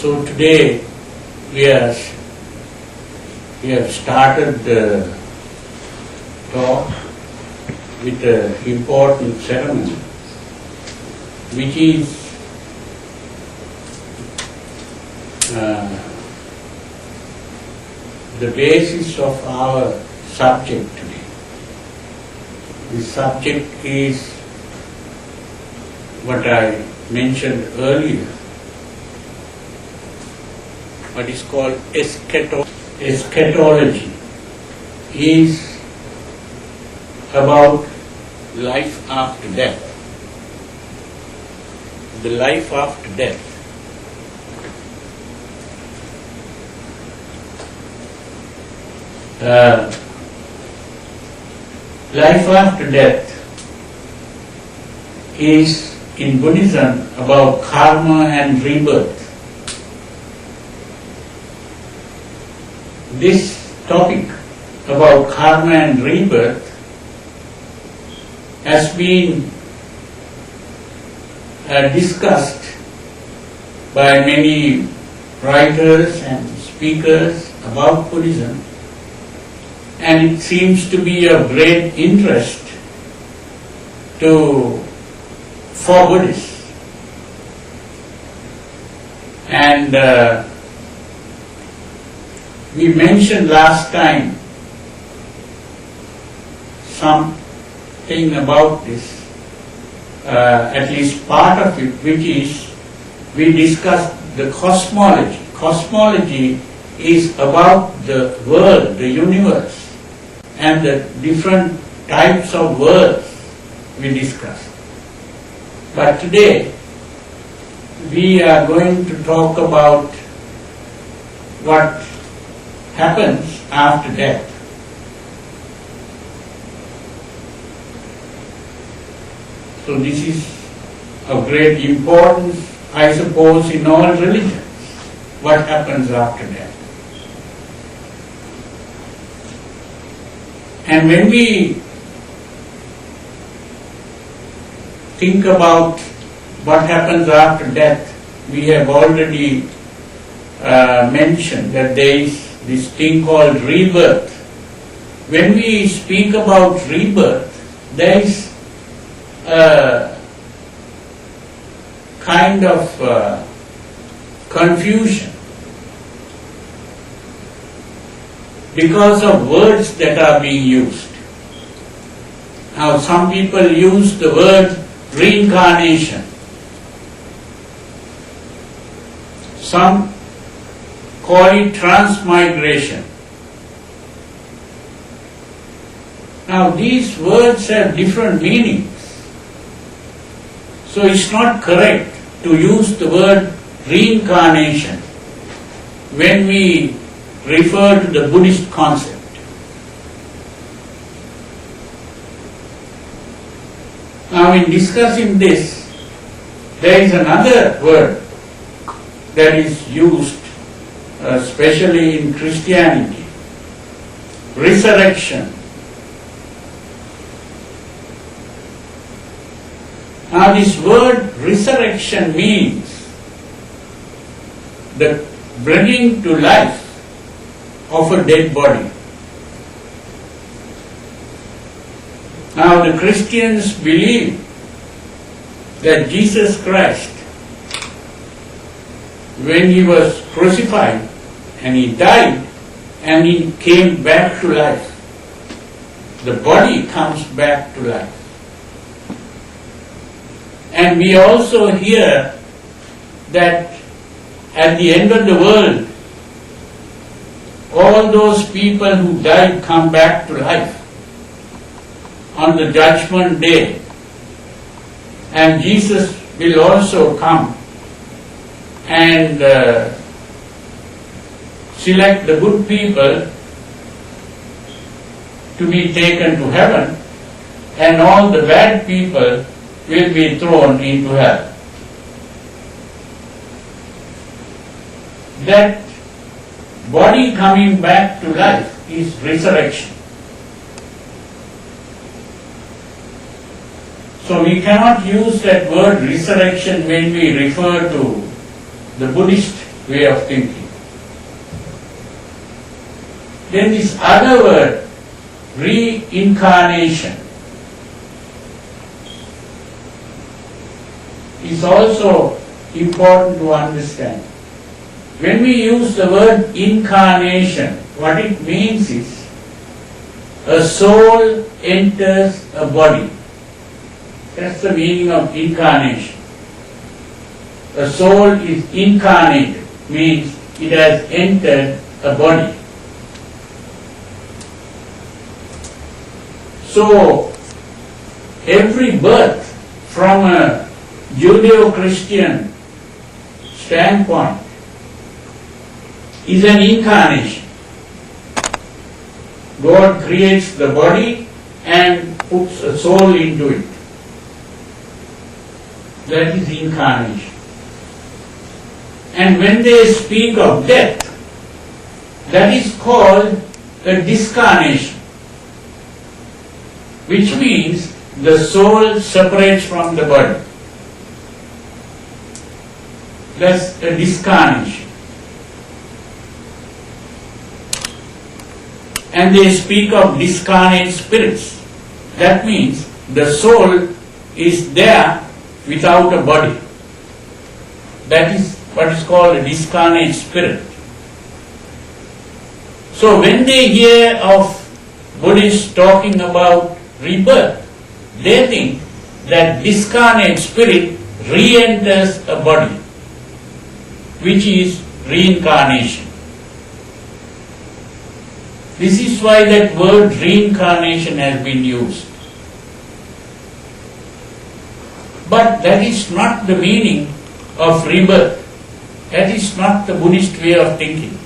So today we have started the talk with an important ceremony, which is the basis of our subject today. The subject is what I mentioned earlier, what is called eschatology, is about life after death. The life after death. Life after death is in Buddhism about karma and rebirth. This topic about karma and rebirth has been discussed by many writers and speakers about Buddhism, and it seems to be of great interest for Buddhists. And we mentioned last time something about this, at least part of it, which is we discussed the cosmology. Cosmology is about the world, the universe, and the different types of worlds we discussed. But today we are going to talk about what happens after death. So this is of great importance, I suppose, in all religions, what happens after death. And when we think about what happens after death, we have already mentioned that there is this thing called rebirth. When we speak about rebirth, there is a kind of confusion because of words that are being used. Now, some people use the word reincarnation. Some call it transmigration. Now, these words have different meanings. So it's not correct to use the word reincarnation when we refer to the Buddhist concept. Now, in discussing this, there is another word that is used, especially in Christianity, resurrection. Now, this word resurrection means the bringing to life of a dead body. Now, the Christians believe that Jesus Christ, when he was crucified and he died and he came back to life, the body comes back to life. And we also hear that at the end of the world, all those people who died come back to life on the judgment day. And Jesus will also come and select the good people to be taken to heaven, and all the bad people will be thrown into hell. That body coming back to life is resurrection. So we cannot use that word resurrection when we refer to the Buddhist way of thinking. Then this other word, reincarnation, is also important to understand. When we use the word incarnation, what it means is a soul enters a body. That's the meaning of incarnation. A soul is incarnated, means it has entered a body. So, every birth from a Judeo-Christian standpoint is an incarnation. God creates the body and puts a soul into it. That is incarnation. And when they speak of death, that is called a discarnation, which means the soul separates from the body. That's a discarnation. And they speak of discarnate spirits. That means the soul is there without a body. That is what is called a discarnate spirit. So when they hear of Buddhists talking about rebirth, they think that discarnate spirit re-enters a body, which is reincarnation. This is why that word reincarnation has been used. But that is not the meaning of rebirth. That is not the Buddhist way of thinking.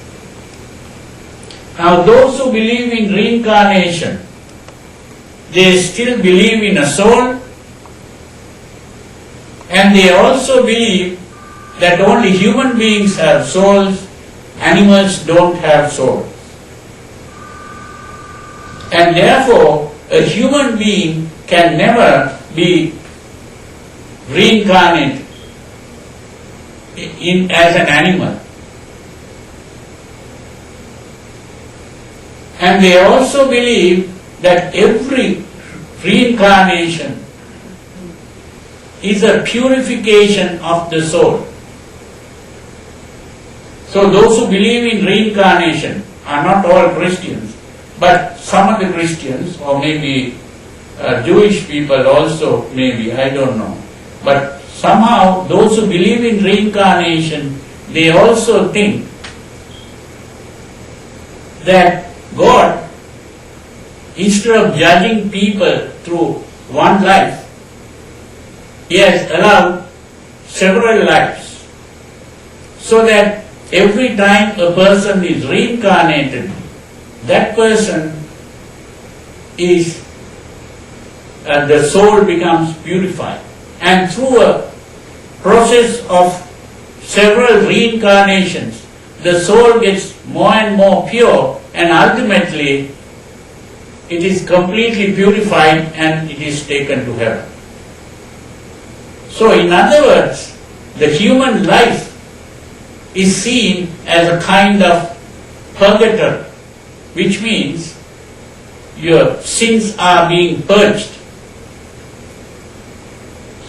Now those who believe in reincarnation, they still believe in a soul, and they also believe that only human beings have souls, animals don't have souls. And therefore, a human being can never be reincarnated as an animal. And they also believe that every reincarnation is a purification of the soul. So those who believe in reincarnation are not all Christians, but some of the Christians, or maybe Jewish people also, maybe, I don't know. But somehow those who believe in reincarnation, they also think that God, instead of judging people through one life, He has allowed several lives, so that every time a person is reincarnated, that person is, the soul becomes purified. And through a process of several reincarnations, the soul gets more and more pure, and ultimately it is completely purified and it is taken to heaven. So in other words, the human life is seen as a kind of purgatory, which means your sins are being purged.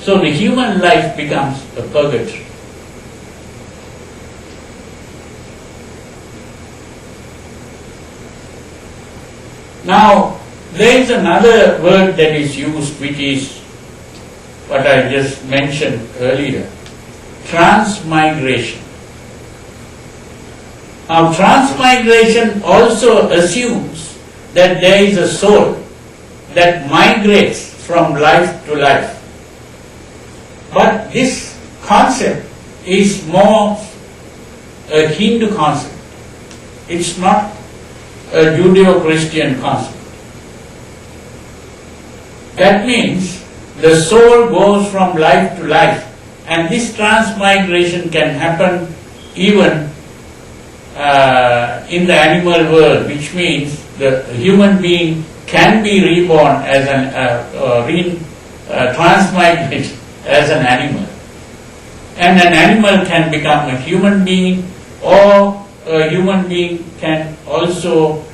So the human life becomes a purgatory. Now, there is another word that is used, which is what I just mentioned earlier, transmigration. Now, transmigration also assumes that there is a soul that migrates from life to life. But this concept is more a Hindu concept. It's not a Judeo-Christian concept. That means the soul goes from life to life, and this transmigration can happen even in the animal world, which means the human being can be reborn as an transmigrated as an animal, and an animal can become a human being, or a human being can also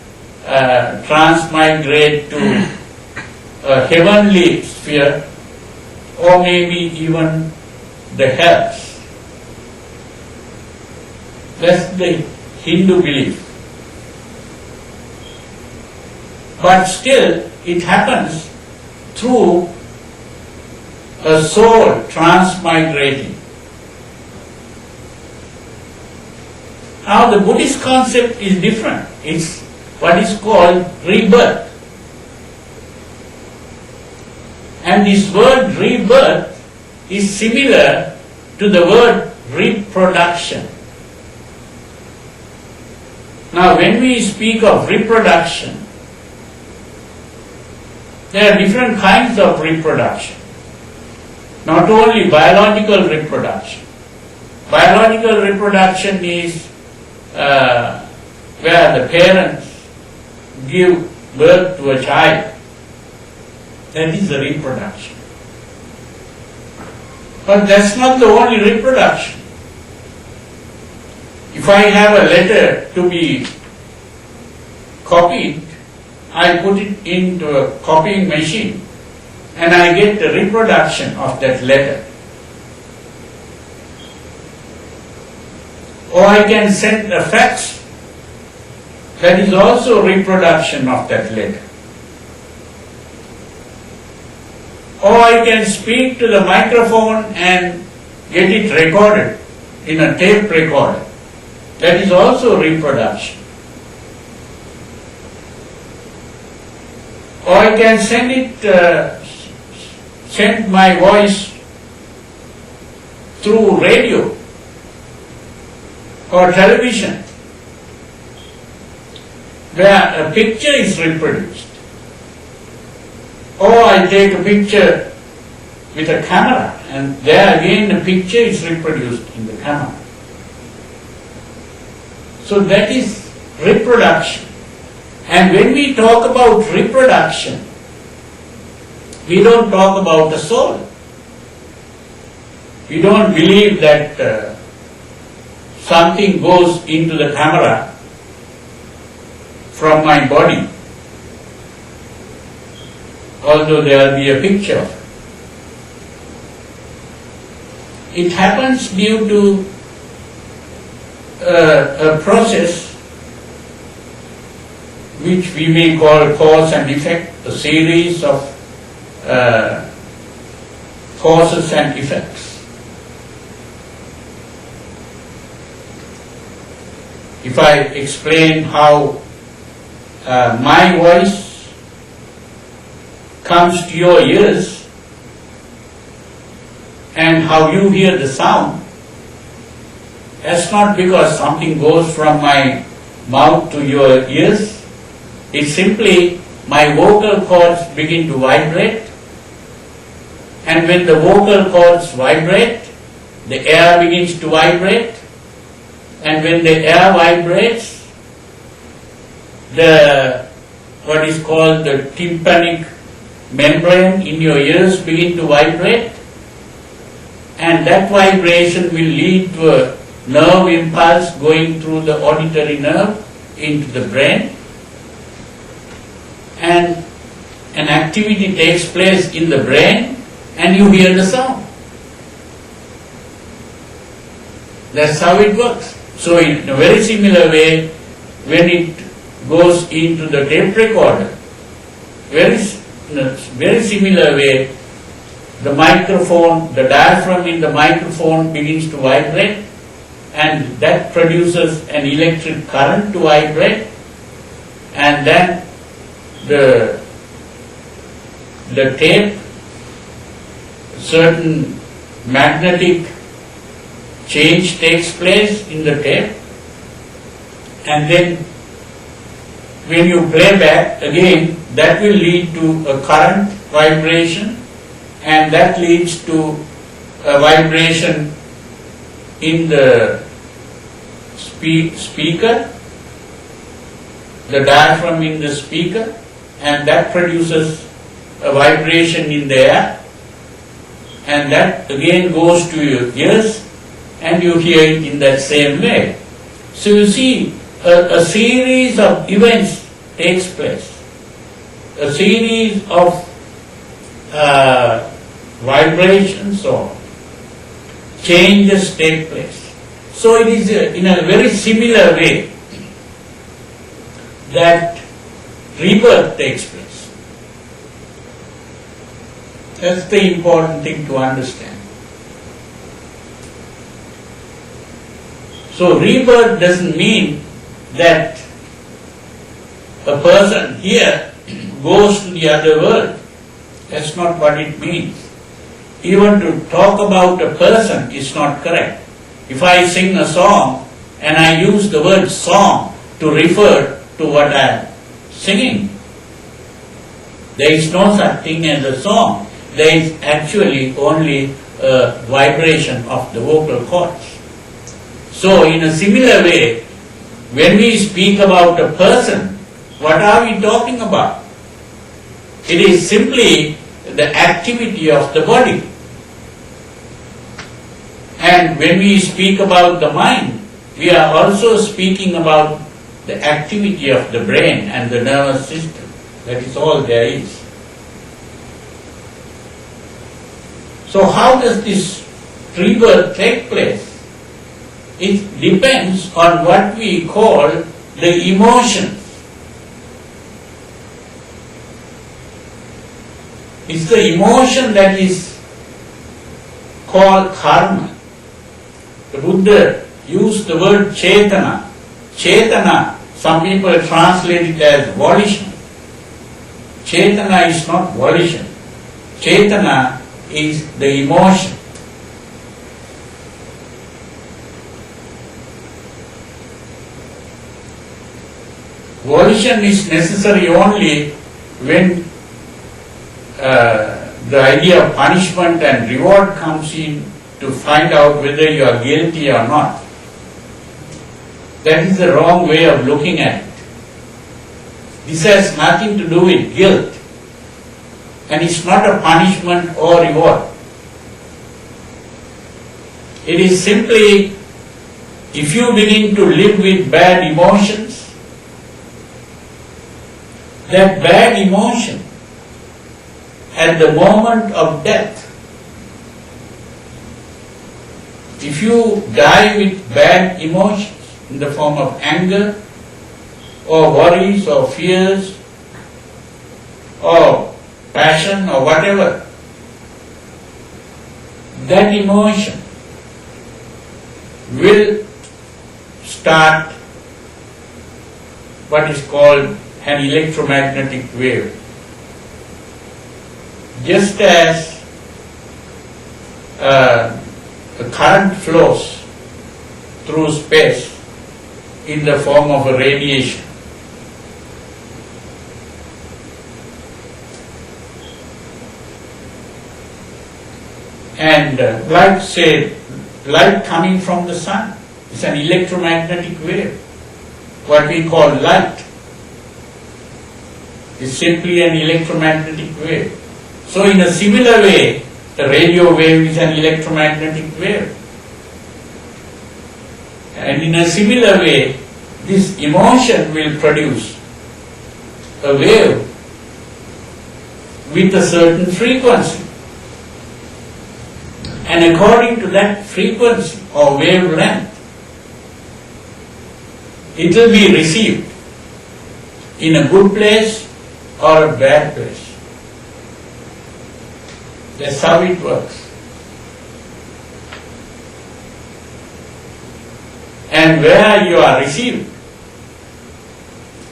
transmigrate to a heavenly sphere, or maybe even the hells. That's the Hindu belief. But still, it happens through a soul transmigrating. Now the Buddhist concept is different. It's what is called rebirth. And this word rebirth is similar to the word reproduction. Now when we speak of reproduction, there are different kinds of reproduction. Not only biological reproduction. Biological reproduction is where the parents give birth to a child. That is the reproduction. But that's not the only reproduction. If I have a letter to be copied, I put it into a copying machine and I get the reproduction of that letter. Or I can send a fax. That is also reproduction of that letter. Or I can speak to the microphone and get it recorded in a tape recorder. That is also reproduction. Or I can send my voice through radio or television, where a picture is reproduced. Or I take a picture with a camera, and there again the picture is reproduced in the camera. So that is reproduction. And when we talk about reproduction, we don't talk about the soul. We don't believe that something goes into the camera from my body, although there will be a picture of it. It happens due to a process which we may call cause and effect, a series of causes and effects. If I explain how my voice comes to your ears and how you hear the sound, that's not because something goes from my mouth to your ears. It's simply my vocal cords begin to vibrate, and when the vocal cords vibrate, the air begins to vibrate, and when the air vibrates, what is called the tympanic membrane in your ears begin to vibrate, and that vibration will lead to a nerve impulse going through the auditory nerve into the brain, and an activity takes place in the brain and you hear the sound. That's how it works. So in a very similar way, when it goes into the tape recorder, in a very similar way, the microphone, the diaphragm in the microphone begins to vibrate, and that produces an electric current to vibrate, and then the tape, certain magnetic change takes place in the tape, and then when you play back again, that will lead to a current vibration, and that leads to a vibration in the speaker, the diaphragm in the speaker, and that produces a vibration in the air, and that again goes to your ears and you hear it in that same way. So you see, a series of events takes place. A series of vibrations or changes take place. So it is in a very similar way that rebirth takes place. That's the important thing to understand. So rebirth doesn't mean that a person here goes to the other world. That's not what it means. Even to talk about a person is not correct. If I sing a song and I use the word song to refer to what I am singing, there is no such thing as a song. There is actually only a vibration of the vocal cords. So in a similar way, when we speak about a person, what are we talking about? It is simply the activity of the body. And when we speak about the mind, we are also speaking about the activity of the brain and the nervous system. That is all there is. So how does this rebirth take place? It depends on what we call the emotions. It's the emotion that is called karma. The Buddha used the word chetana. Chetana, some people translate it as volition. Chetana is not volition. Chetana is the emotion. Volition is necessary only when the idea of punishment and reward comes in to find out whether you are guilty or not. That is the wrong way of looking at it. This has nothing to do with guilt, and it's not a punishment or reward. It is simply, if you begin to live with bad emotions, that bad emotion at the moment of death, if you die with bad emotions in the form of anger or worries or fears or passion or whatever, that emotion will start what is called an electromagnetic wave. Just as a current flows through space in the form of a radiation. And like say, light coming from the sun is an electromagnetic wave. What we call light is simply an electromagnetic wave. So in a similar way, the radio wave is an electromagnetic wave. And in a similar way, this emotion will produce a wave with a certain frequency. And according to that frequency or wavelength, it will be received in a good place or a bad place. That's how it works. And where you are received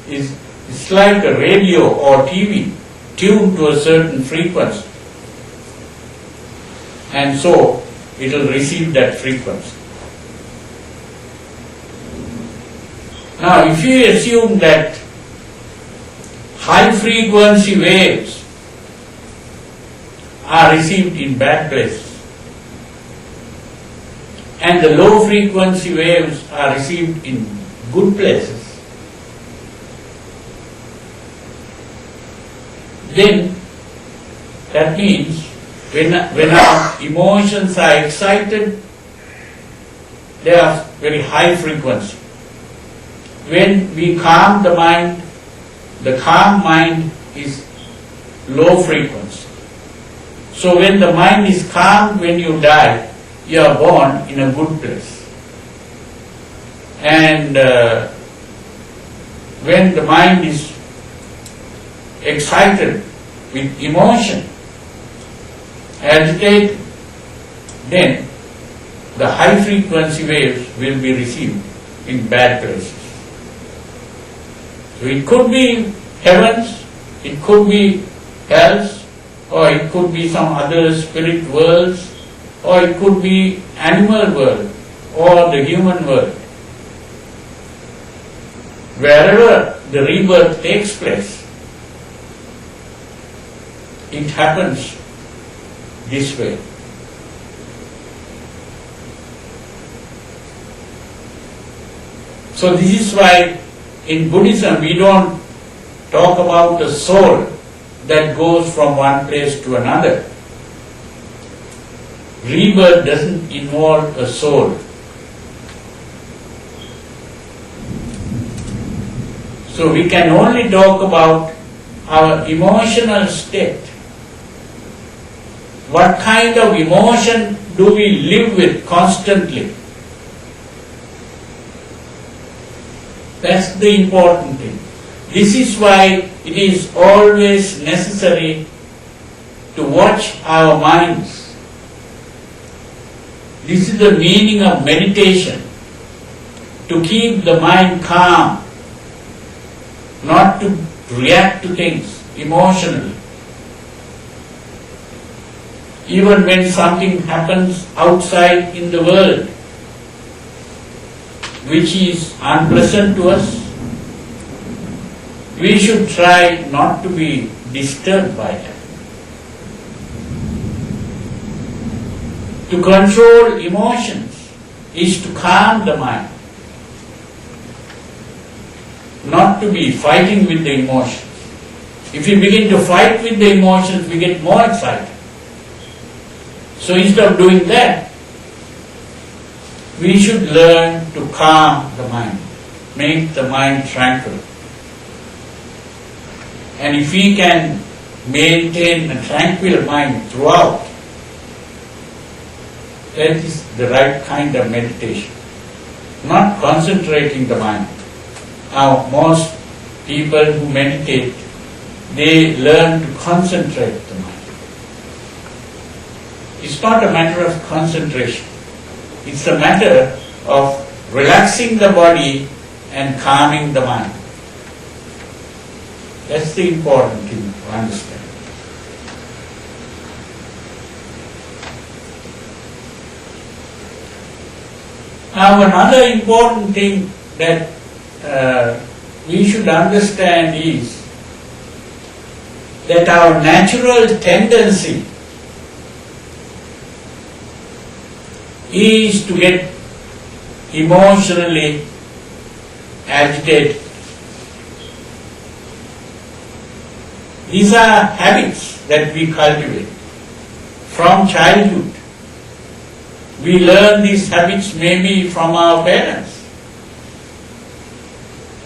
is it's like a radio or TV tuned to a certain frequency. And so it will receive that frequency. Now if you assume that high frequency waves are received in bad places and the low frequency waves are received in good places, then that means when our emotions are excited, they are very high frequency. when we calm the calm mind is low frequency. So when the mind is calm, when you die, you are born in a good place. And when the mind is excited with emotion, agitated, then the high frequency waves will be received in bad places. So it could be heavens, it could be hells, or it could be some other spirit worlds, or it could be animal world, or the human world. Wherever the rebirth takes place, it happens this way. So this is why in Buddhism we don't talk about the soul that goes from one place to another. Rebirth doesn't involve a soul. So we can only talk about our emotional state. What kind of emotion do we live with constantly? That's the important thing. This is why it is always necessary to watch our minds. This is the meaning of meditation. To keep the mind calm, not to react to things emotionally. Even when something happens outside in the world, which is unpleasant to us, we should try not to be disturbed by that. To control emotions is to calm the mind, not to be fighting with the emotions. If we begin to fight with the emotions, we get more excited. So instead of doing that, we should learn to calm the mind, make the mind tranquil. And if we can maintain a tranquil mind throughout, that is the right kind of meditation. Not concentrating the mind. Now most people who meditate, they learn to concentrate the mind. It's not a matter of concentration. It's a matter of relaxing the body and calming the mind. That's the important thing to understand. Now another important thing that we should understand is that our natural tendency is to get emotionally agitated. These are habits that we cultivate from childhood. We learn these habits maybe from our parents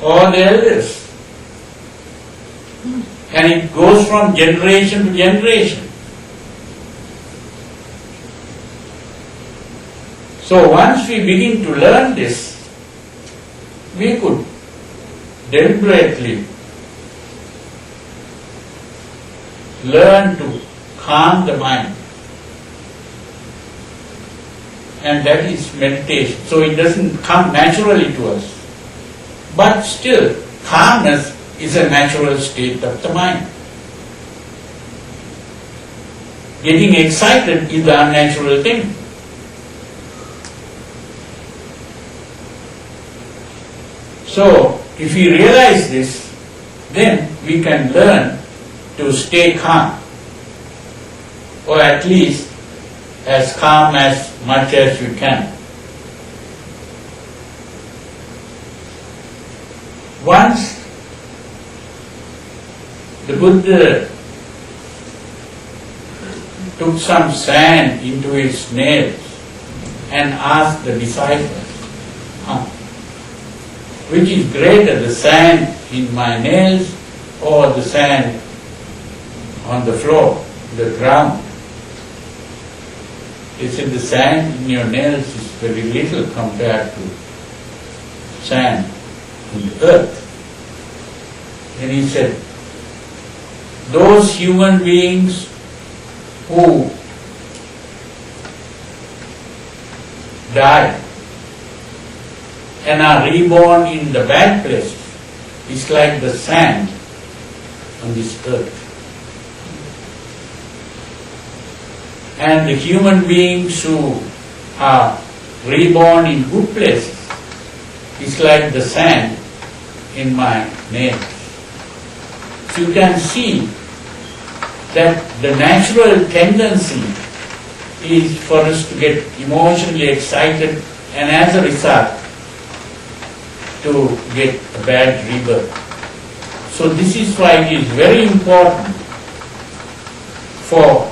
or the elders. And it goes from generation to generation. So once we begin to learn this, we could deliberately learn to calm the mind. And that is meditation. So it doesn't come naturally to us. But still, calmness is a natural state of the mind. Getting excited is the unnatural thing. So, if we realize this, then we can learn to stay calm, or at least as calm as much as you can. Once the Buddha took some sand into his nails and asked the disciples, which is greater, the sand in my nails or the sand on the floor, the ground? He said, the sand in your nails is very little compared to sand in the earth. And he said, those human beings who die and are reborn in the bad place is like the sand on this earth. And the human beings who are reborn in good places is like the sand in my nails. So you can see that the natural tendency is for us to get emotionally excited and as a result to get a bad rebirth. So this is why it is very important for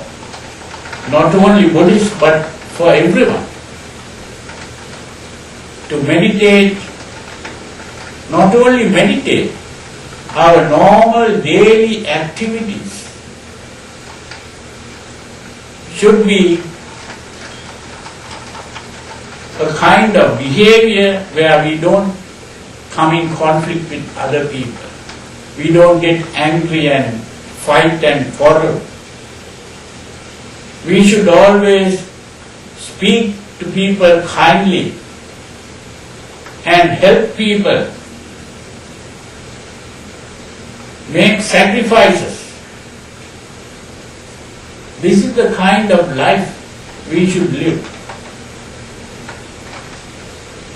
not only Buddhists but for everyone to meditate, not only meditate, our normal daily activities should be a kind of behavior where we don't come in conflict with other people. We don't get angry and fight and quarrel. We should always speak to people kindly and help people, make sacrifices. This is the kind of life we should live.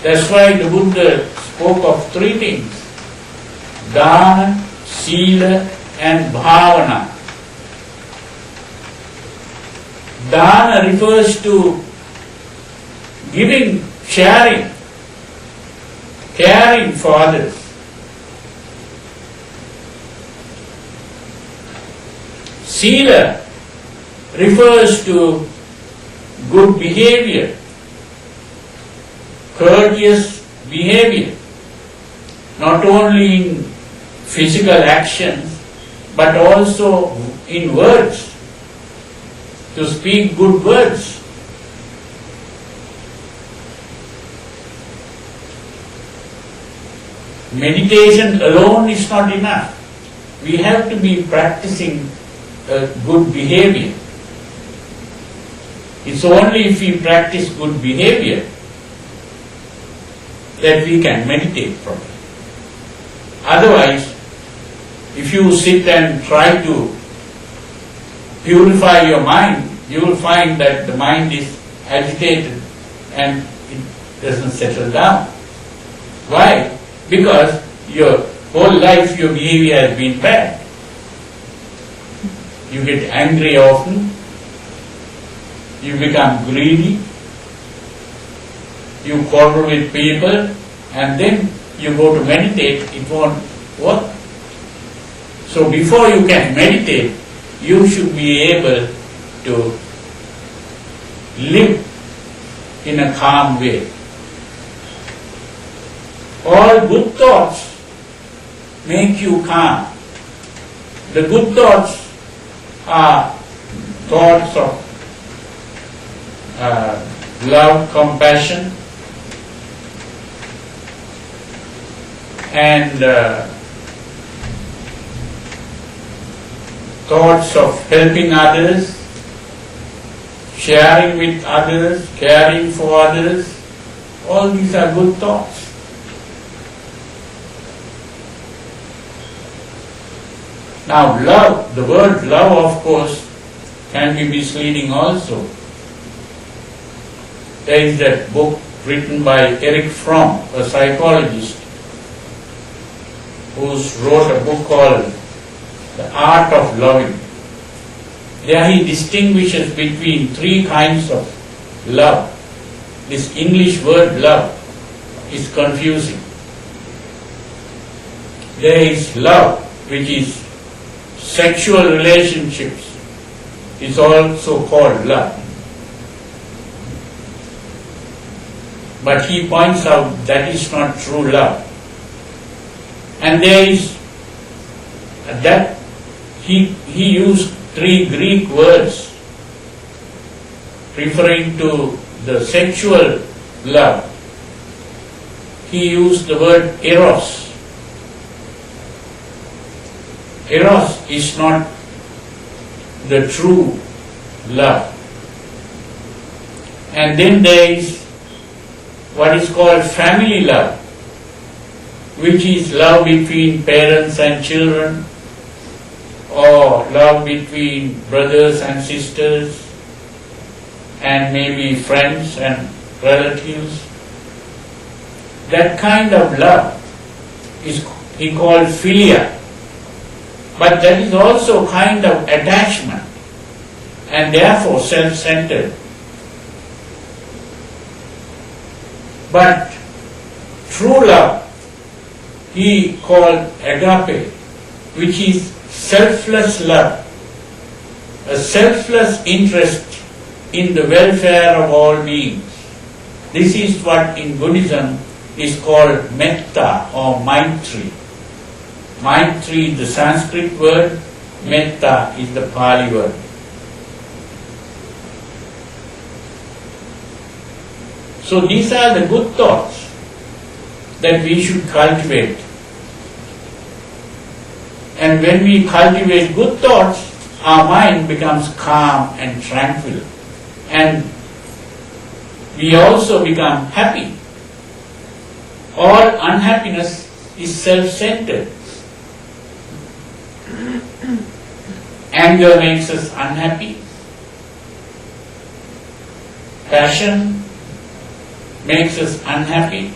That's why the Buddha spoke of three things: dana, sila and bhavana. Dana refers to giving, sharing, caring for others. Sila refers to good behavior, courteous behavior, not only in physical actions but also in words, to speak good words. Meditation alone is not enough. We have to be practicing good behavior. It's only if we practice good behavior that we can meditate properly. Otherwise, if you sit and try to purify your mind, you will find that the mind is agitated and it doesn't settle down. Why? Because your whole life your behavior has been bad. You get angry often, you become greedy, you quarrel with people, and then you go to meditate, it won't work. So before you can meditate, you should be able to live in a calm way. All good thoughts make you calm. The good thoughts are thoughts of love, compassion, and thoughts of helping others, sharing with others, caring for others. All these are good thoughts. Now love, the word love of course can be misleading also. There is that book written by Erich Fromm, a psychologist, who wrote a book called The Art of Loving. There he distinguishes between three kinds of love. This English word love is confusing. There is love which is sexual relationships, is also called love. But he points out that is not true love. And there is that he used 3 Greek words referring to the sexual love. He used the word eros. Eros is not the true love. And then there is what is called family love, which is love between parents and children, or love between brothers and sisters, and maybe friends and relatives. That kind of love is he called philia. But that is also kind of attachment and therefore self-centered. But true love he called agape, which is selfless love, a selfless interest in the welfare of all beings. This is what in Buddhism is called metta or maitri. Maitri is the Sanskrit word, metta is the Pali word. So these are the good thoughts that we should cultivate. And when we cultivate good thoughts, our mind becomes calm and tranquil. And we also become happy. All unhappiness is self-centered. Anger makes us unhappy. Passion makes us unhappy.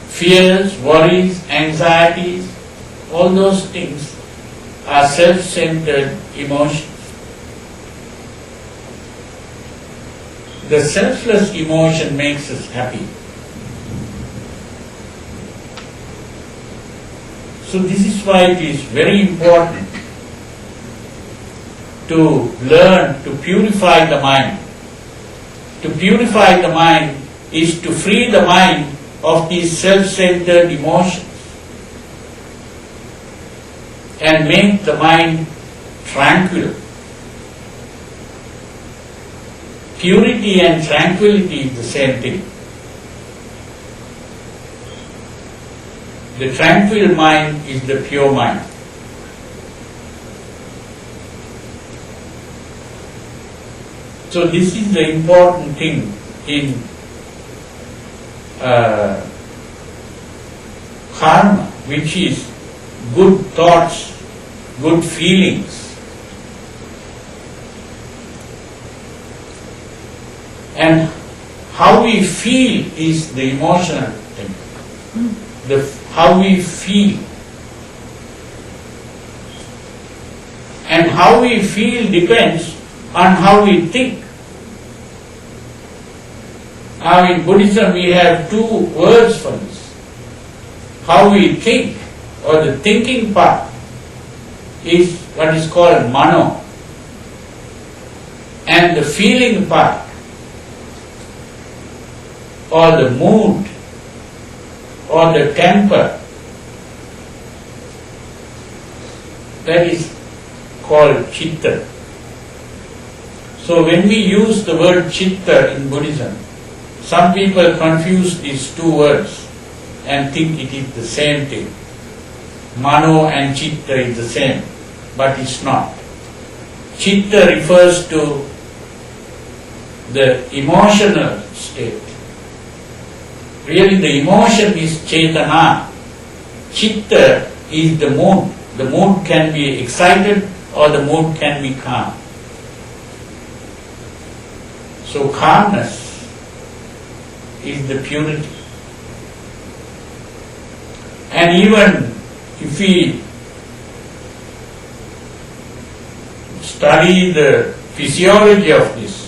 Fears, worries, anxieties, all those things are self-centered emotions. The selfless emotion makes us happy. So this is why it is very important to learn to purify the mind. To purify the mind is to free the mind of these self-centered emotions and make the mind tranquil. Purity and tranquility is the same thing. The tranquil mind is the pure mind. So this is the important thing in karma, which is good thoughts, good feelings. And how we feel is the emotional thing. How we feel. And how we feel depends on how we think. Now in Buddhism we have 2 words for this. How we think, or the thinking part, is what is called mano. And the feeling part, or the mood, or the temper, that is called chitta. So when we use the word chitta in Buddhism, some people confuse these 2 words and think it is the same thing. Mano and chitta is the same, but it's not. Chitta refers to the emotional state. Really the emotion is chetana. Chitta is the mood. The mood can be excited or the mood can be calm. So calmness is the purity. And even if we study the physiology of this,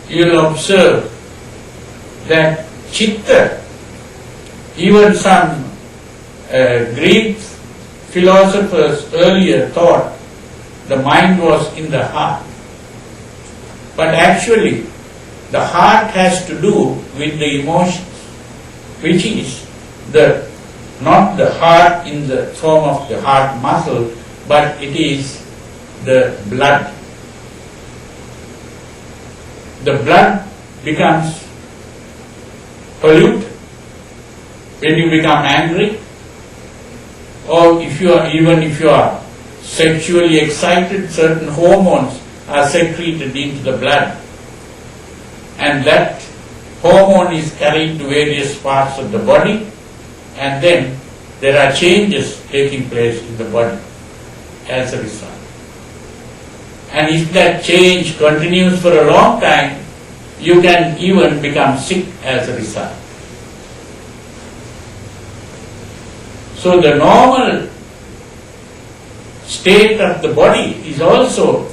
you will observe that chitta, even some Greek philosophers earlier thought the mind was in the heart. But actually, the heart has to do with the emotions, which is the not the heart in the form of the heart muscle, but it is the blood. The blood becomes polluted when you become angry, or even if you are sexually excited, certain hormones are secreted into the blood, and that hormone is carried to various parts of the body, and then there are changes taking place in the body as a result. And if that change continues for a long time, you can even become sick as a result. So the normal state of the body is also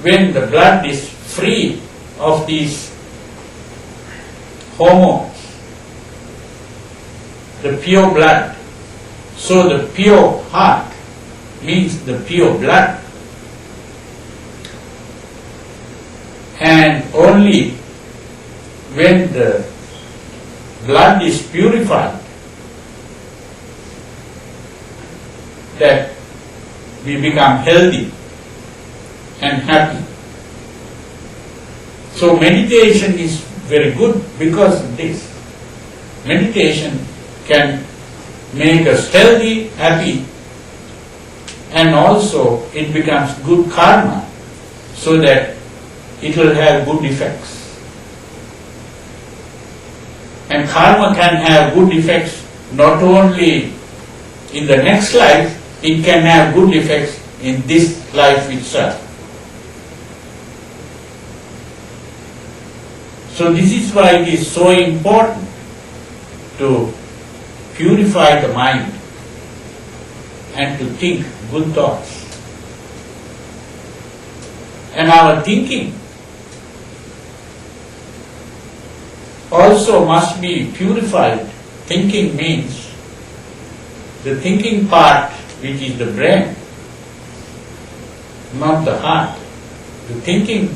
when the blood is free of these hormones, the pure blood. So the pure heart means the pure blood. And only when the blood is purified that we become healthy and happy. So meditation is very good because of this. Meditation can make us healthy, happy, and also it becomes good karma, so that it will have good effects. And karma can have good effects not only in the next life, it can have good effects in this life itself. So this is why it is so important to purify the mind and to think good thoughts. And our thinking also must be purified. Thinking means the thinking part, which is the brain, not the heart. The thinking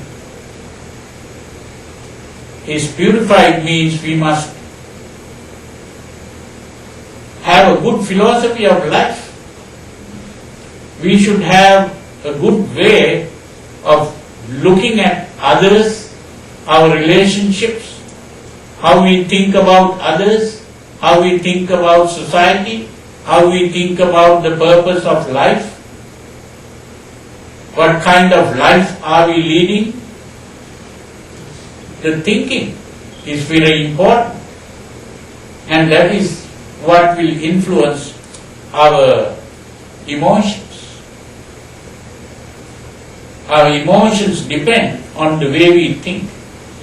is purified means we must have a good philosophy of life. We should have a good way of looking at others, our relationships, how we think about others, how we think about society, how we think about the purpose of life, what kind of life are we leading. The thinking is very important, and that is what will influence our emotions. Our emotions depend on the way we think.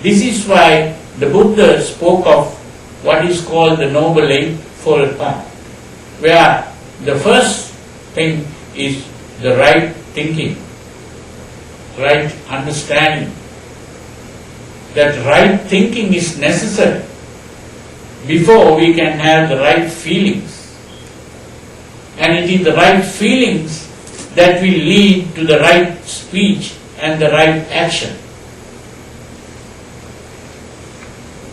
This is why the Buddha spoke of what is called the Noble Eightfold Path, where the first thing is the right thinking, right understanding. That right thinking is necessary before we can have the right feelings. And it is the right feelings that will lead to the right speech and the right action.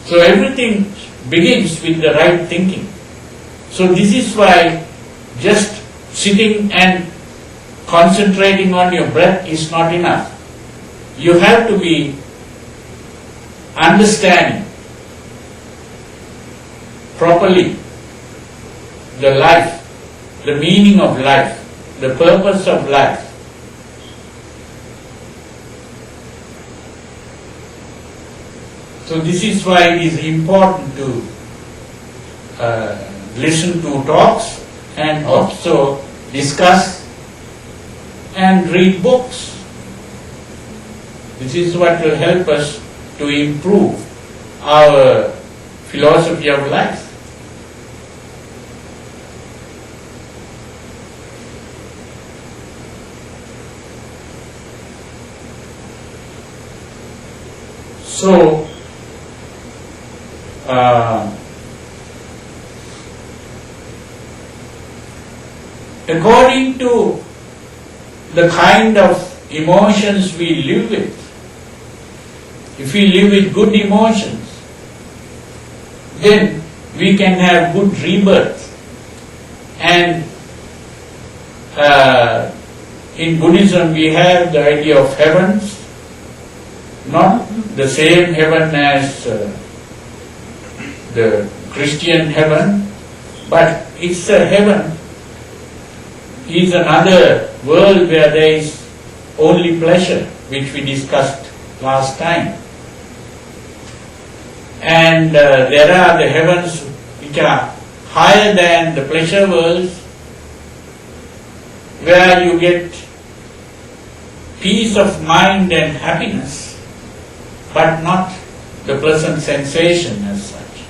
So everything begins with the right thinking. So this is why just sitting and concentrating on your breath is not enough. You have to be understanding properly the life, the meaning of life, the purpose of life. So this is why it is important to listen to talks and also discuss and read books. This is what will help us to improve our philosophy of life. So, according to the kind of emotions we live with, if we live with good emotions, then we can have good rebirth. And in Buddhism we have the idea of heavens, not the same heaven as the Christian heaven, but it's a heaven, is another world where there is only pleasure, which we discussed last time. And there are the heavens which are higher than the pleasure worlds, where you get peace of mind and happiness, but not the pleasant sensation as such,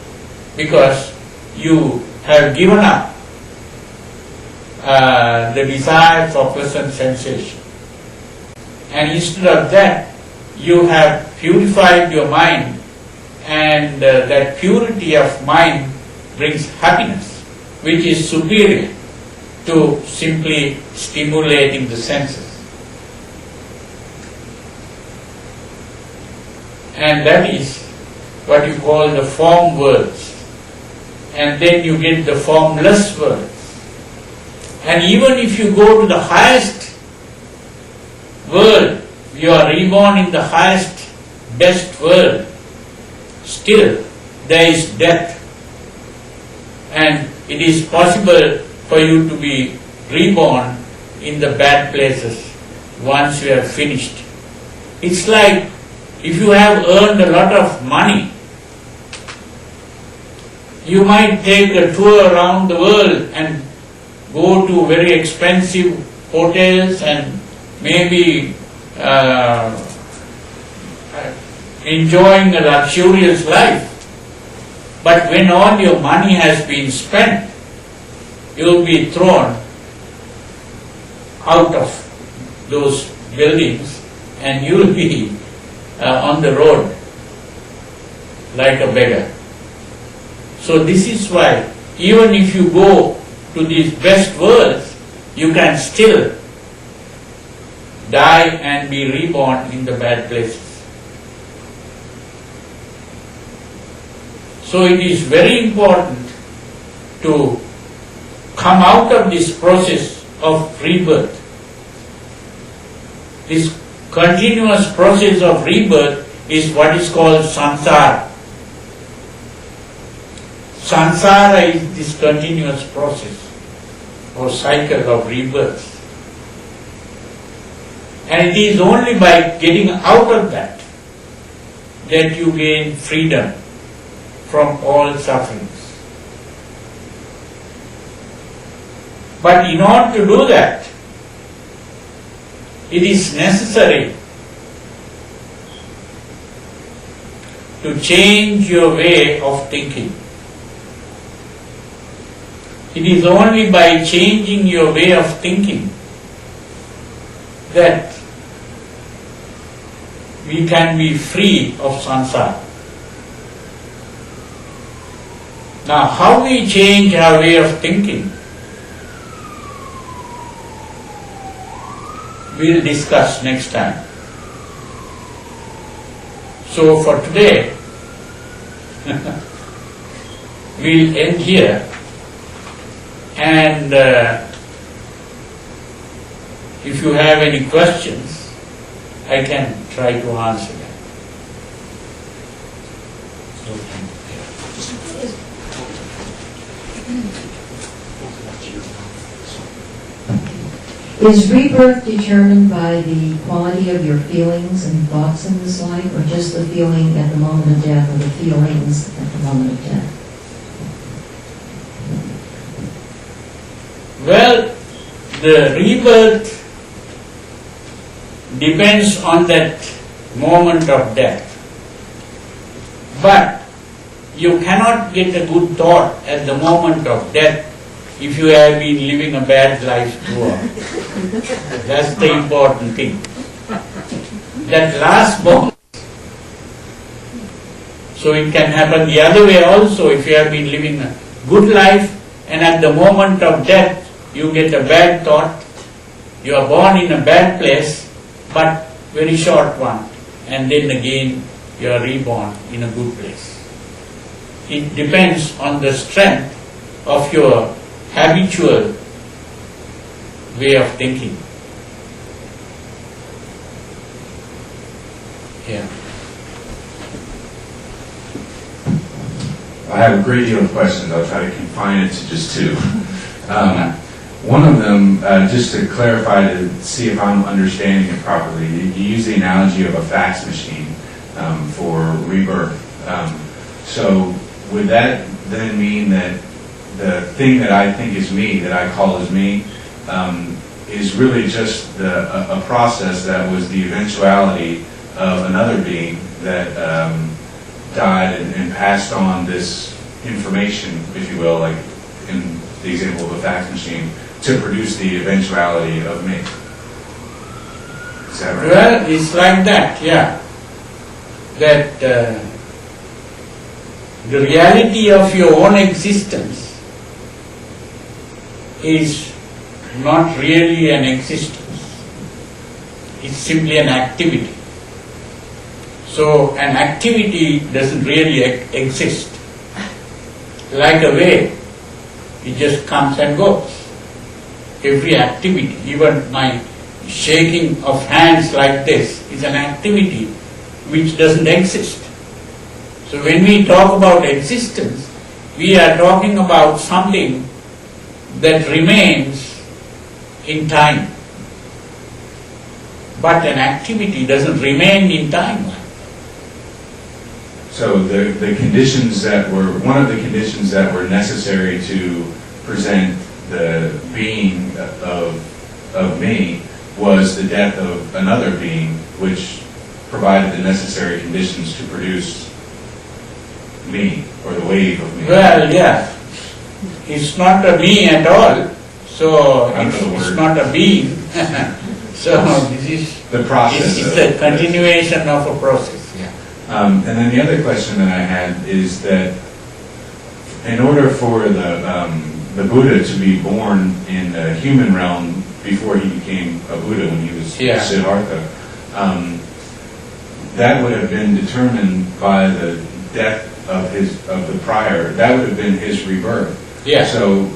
because you have given up the desire for pleasant sensation. And instead of that, you have purified your mind, and that purity of mind brings happiness, which is superior to simply stimulating the senses. And that is what you call the form worlds. And then you get the formless worlds. And even if you go to the highest world, you are reborn in the highest, best world, still there is death. And it is possible for you to be reborn in the bad places once you have finished. It's like if you have earned a lot of money, you might take a tour around the world and go to very expensive hotels and maybe enjoying a luxurious life. But when all your money has been spent, you will be thrown out of those buildings and you will be on the road like a beggar. So this is why even if you go to these best worlds, you can still die and be reborn in the bad places. So it is very important to come out of this process of rebirth. This continuous process of rebirth is what is called samsara. Samsara is this continuous process or cycle of rebirth. And it is only by getting out of that that you gain freedom from all sufferings. But in order to do that, it is necessary to change your way of thinking. It is only by changing your way of thinking that we can be free of samsara. Now, how we change our way of thinking, we'll discuss next time. So for today, we'll end here, and if you have any questions, I can try to answer them. Is rebirth determined by the quality of your feelings and thoughts in this life, or just the feeling at the moment of death, or the feelings at the moment of death? Well, the rebirth depends on that moment of death. But you cannot get a good thought at the moment of death if you have been living a bad life throughout. That's the important thing. That last moment. So it can happen the other way also. If you have been living a good life and at the moment of death you get a bad thought, you are born in a bad place, but very short one, and then again you are reborn in a good place. It depends on the strength of your habitual way of thinking. Yeah. I have a great deal of questions. I'll try to confine it to just two. One of them, just to clarify, to see if I'm understanding it properly, you use the analogy of a fax machine for rebirth. So would that then mean that the thing that I think is me, that I call as me, is really just a process that was the eventuality of another being that died and passed on this information, if you will, like in the example of a fax machine, to produce the eventuality of me. Is that right? Well, it's like that, yeah. That the reality of your own existence is not really an existence. It's simply an activity. So an activity doesn't really exist. Like a wave, it just comes and goes. Every activity, even my shaking of hands like this, is an activity which doesn't exist. So when we talk about existence, we are talking about something that remains in time. But an activity doesn't remain in time. So the conditions that were, one of the conditions that were necessary to present the being of me was the death of another being, which provided the necessary conditions to produce me, or the wave of me. Well, yeah, it's not a me at all, so it's not a being. So this is the process. It's the continuation of a process. Yeah. And then the other question that I had is that in order for the Buddha to be born in the human realm before he became a Buddha when he was Siddhartha, that would have been determined by the death of the prior. That would have been his rebirth. Yeah. So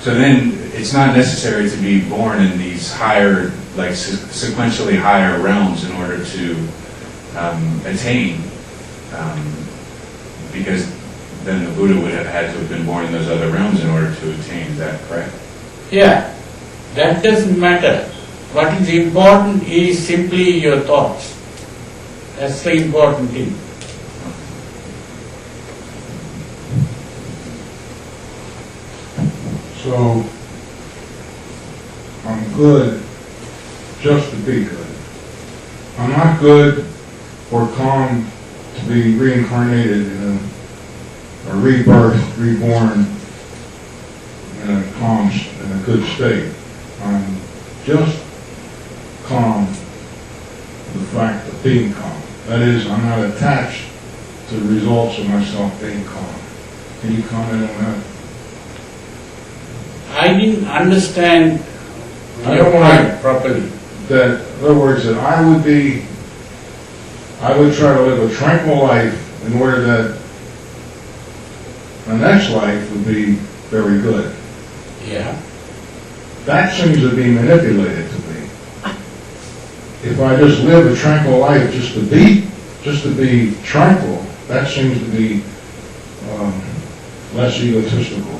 so then it's not necessary to be born in these higher, like sequentially higher realms in order to attain, because then the Buddha would have had to have been born in those other realms in order to attain. Is that correct? Yeah, that doesn't matter. What is important is simply your thoughts. That's the important thing. So, I'm good just to be good. I'm not good or calm to be reincarnated in a rebirth, reborn in a calm, in a good state. I'm just calm to the fact of being calm. That is, I'm not attached to the results of myself being calm. Can you comment on that? I didn't understand I your don't want point properly. that, in other words, that I would try to live a tranquil life in order that my next life would be very good. Yeah. That seems to be manipulated to me. If I just live a tranquil life just to be tranquil, that seems to be less egotistical,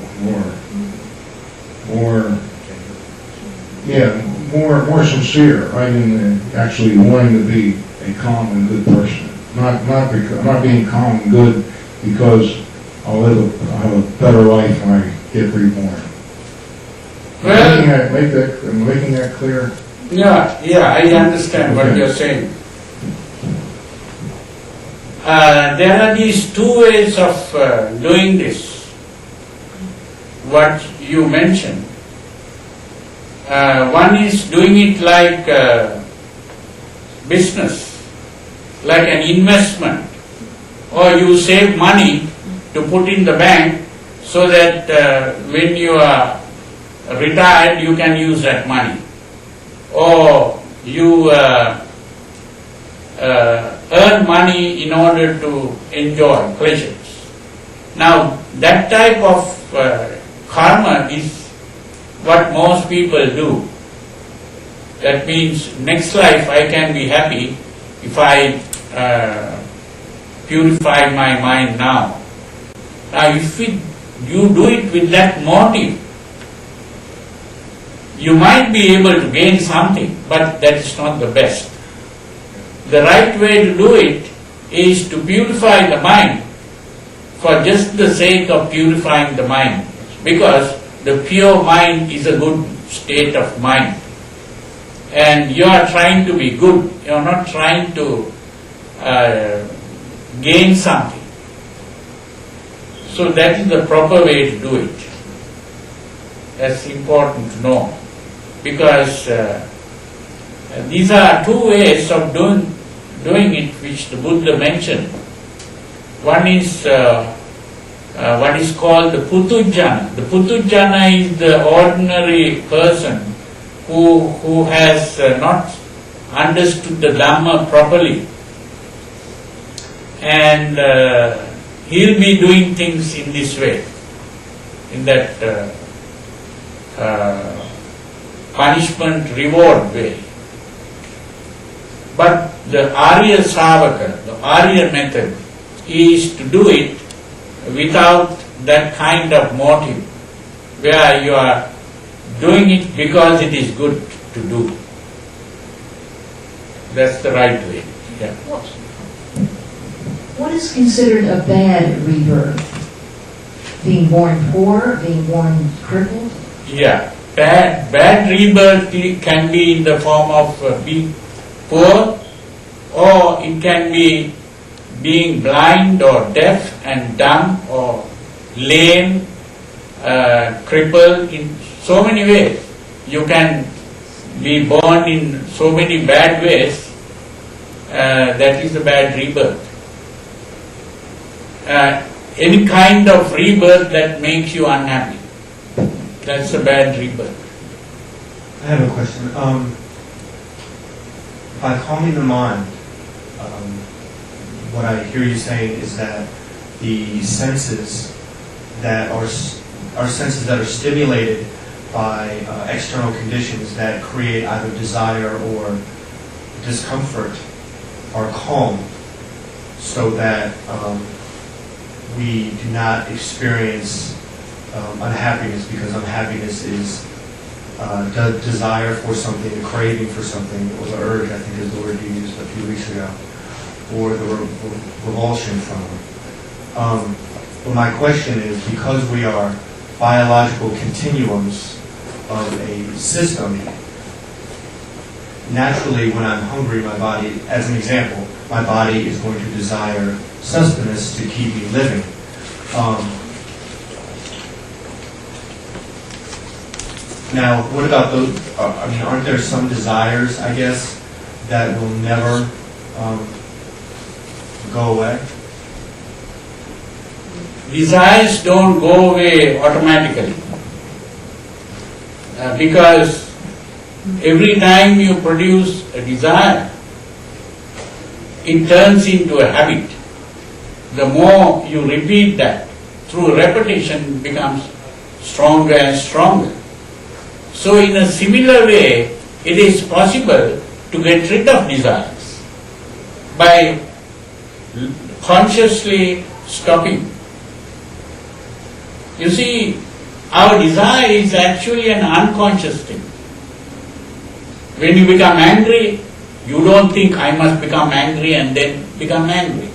more sincere, right? In actually wanting to be a calm and good person, not being calm and good because I'll have a better life when I get reborn. Well, Am I making that clear? yeah, I understand what you're saying. There are these two ways of doing this. What you mentioned. One is doing it like business, like an investment, or you save money to put in the bank so that when you are retired you can use that money, or you earn money in order to enjoy pleasures. Now, that type of karma is what most people do. That means next life I can be happy if I purify my mind now. Now, if you do it with that motive, you might be able to gain something, but that is not the best. The right way to do it is to purify the mind for just the sake of purifying the mind, because the pure mind is a good state of mind. And you are trying to be good, you are not trying to gain something. So that is the proper way to do it. That's important to know, because these are two ways of doing it which the Buddha mentioned. One is what is called the Putujjana. The Putujjana is the ordinary person who has not understood the Dhamma properly, and he'll be doing things in this way, in that punishment reward way. But the Arya Sravaka, the Arya method, is to do it without that kind of motive, where you are doing it because it is good to do. That's the right way. Yeah. What is considered a bad rebirth? Being born poor, being born crippled? Yeah. Bad rebirth can be in the form of being poor, or it can be being blind or deaf and dumb or lame, crippled, in so many ways. You can be born in so many bad ways. That is a bad rebirth. Any kind of rebirth that makes you unhappy, that's a bad rebirth. I have a question. By calming the mind, what I hear you saying is that the senses that are senses that are stimulated by external conditions that create either desire or discomfort are calmed, so that we do not experience unhappiness, because unhappiness is the desire for something, the craving for something, or the urge, I think is the word you used a few weeks ago, or the revulsion from it. But my question is, because we are biological continuums of a system, naturally when I'm hungry, my body, as an example, my body is going to desire sustenance to keep me living. Now, what about those, aren't there some desires, I guess, that will never go away? Desires don't go away automatically, because every time you produce a desire, it turns into a habit. The more you repeat that, through repetition it becomes stronger and stronger. So in a similar way, it is possible to get rid of desires by consciously stopping. You see, our desire is actually an unconscious thing. When you become angry, you don't think I must become angry and then become angry.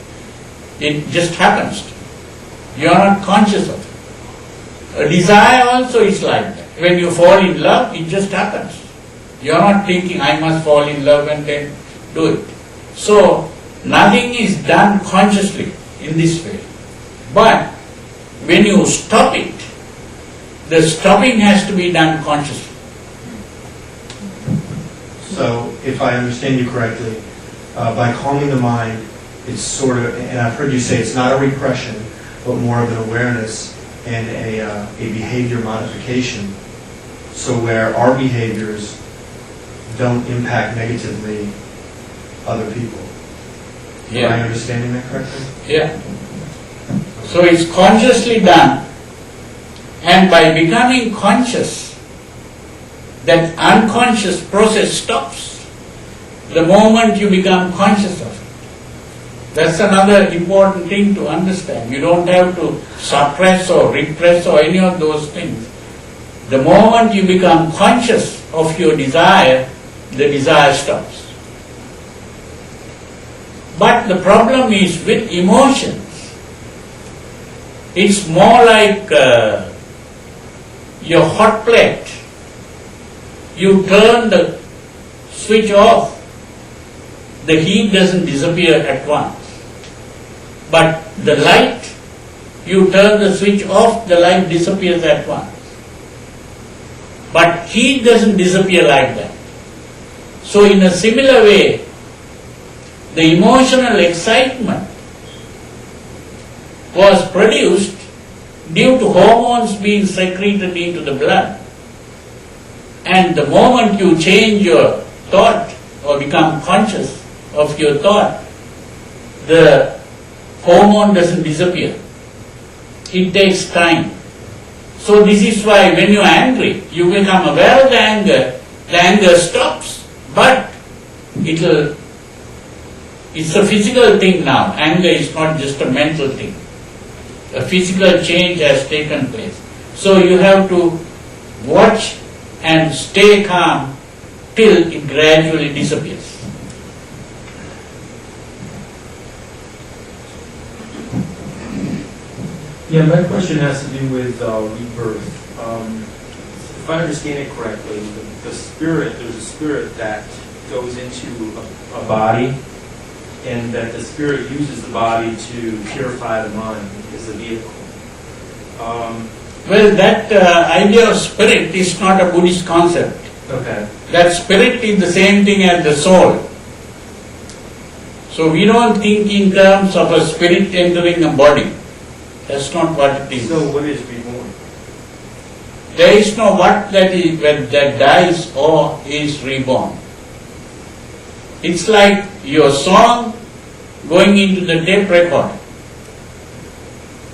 It just happens. You are not conscious of it. A desire also is like that. When you fall in love, it just happens. You are not thinking I must fall in love and then do it. So, nothing is done consciously in this way. But when you stop it, the stopping has to be done consciously. So, if I understand you correctly, by calming the mind, it's sort of, and I've heard you say it's not a repression, but more of an awareness and a behavior modification, so where our behaviors don't impact negatively other people. Yeah. Am I understanding that correctly? Yeah. So it's consciously done, and by becoming conscious, that unconscious process stops the moment you become conscious of it. That's another important thing to understand. You don't have to suppress or repress or any of those things. The moment you become conscious of your desire, the desire stops. But the problem is with emotions. It's more like your hot plate. You turn the switch off, the heat doesn't disappear at once. But the light, you turn the switch off, the light disappears at once. But heat doesn't disappear like that. So in a similar way, the emotional excitement was produced due to hormones being secreted into the blood. And the moment you change your thought or become conscious of your thought, the hormone doesn't disappear. It takes time. So this is why when you are angry, you become aware of the anger stops, but it's a physical thing now. Anger is not just a mental thing. A physical change has taken place. So you have to watch and stay calm till it gradually disappears. Yeah, my question has to do with rebirth. If I understand it correctly, there's a spirit that goes into a body, and that the spirit uses the body to purify the mind as a vehicle. Well, that idea of spirit is not a Buddhist concept. Okay. That spirit is the same thing as the soul. So we don't think in terms of a spirit entering a body. That's not what it is. So what is reborn? There is no what that dies or is reborn. It's like your song going into the tape recorder.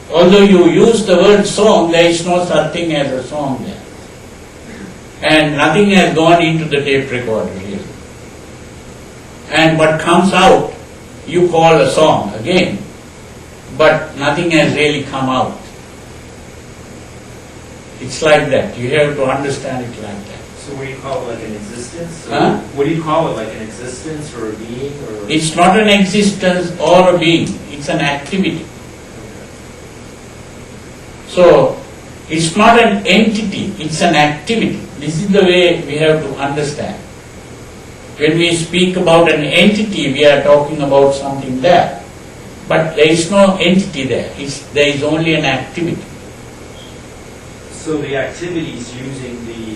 Although you use the word song, there is no such thing as a song there. And nothing has gone into the tape recorder here. And what comes out, you call a song again. But nothing has really come out. It's like that. You have to understand it like that. So what do you call it, like an existence? Huh? What do you call it, like an existence or a being? Or It's not an existence or a being. It's an activity. So, it's not an entity, it's an activity. This is the way we have to understand. When we speak about an entity, we are talking about something there. But there is no entity there. There is only an activity. So the activity is using the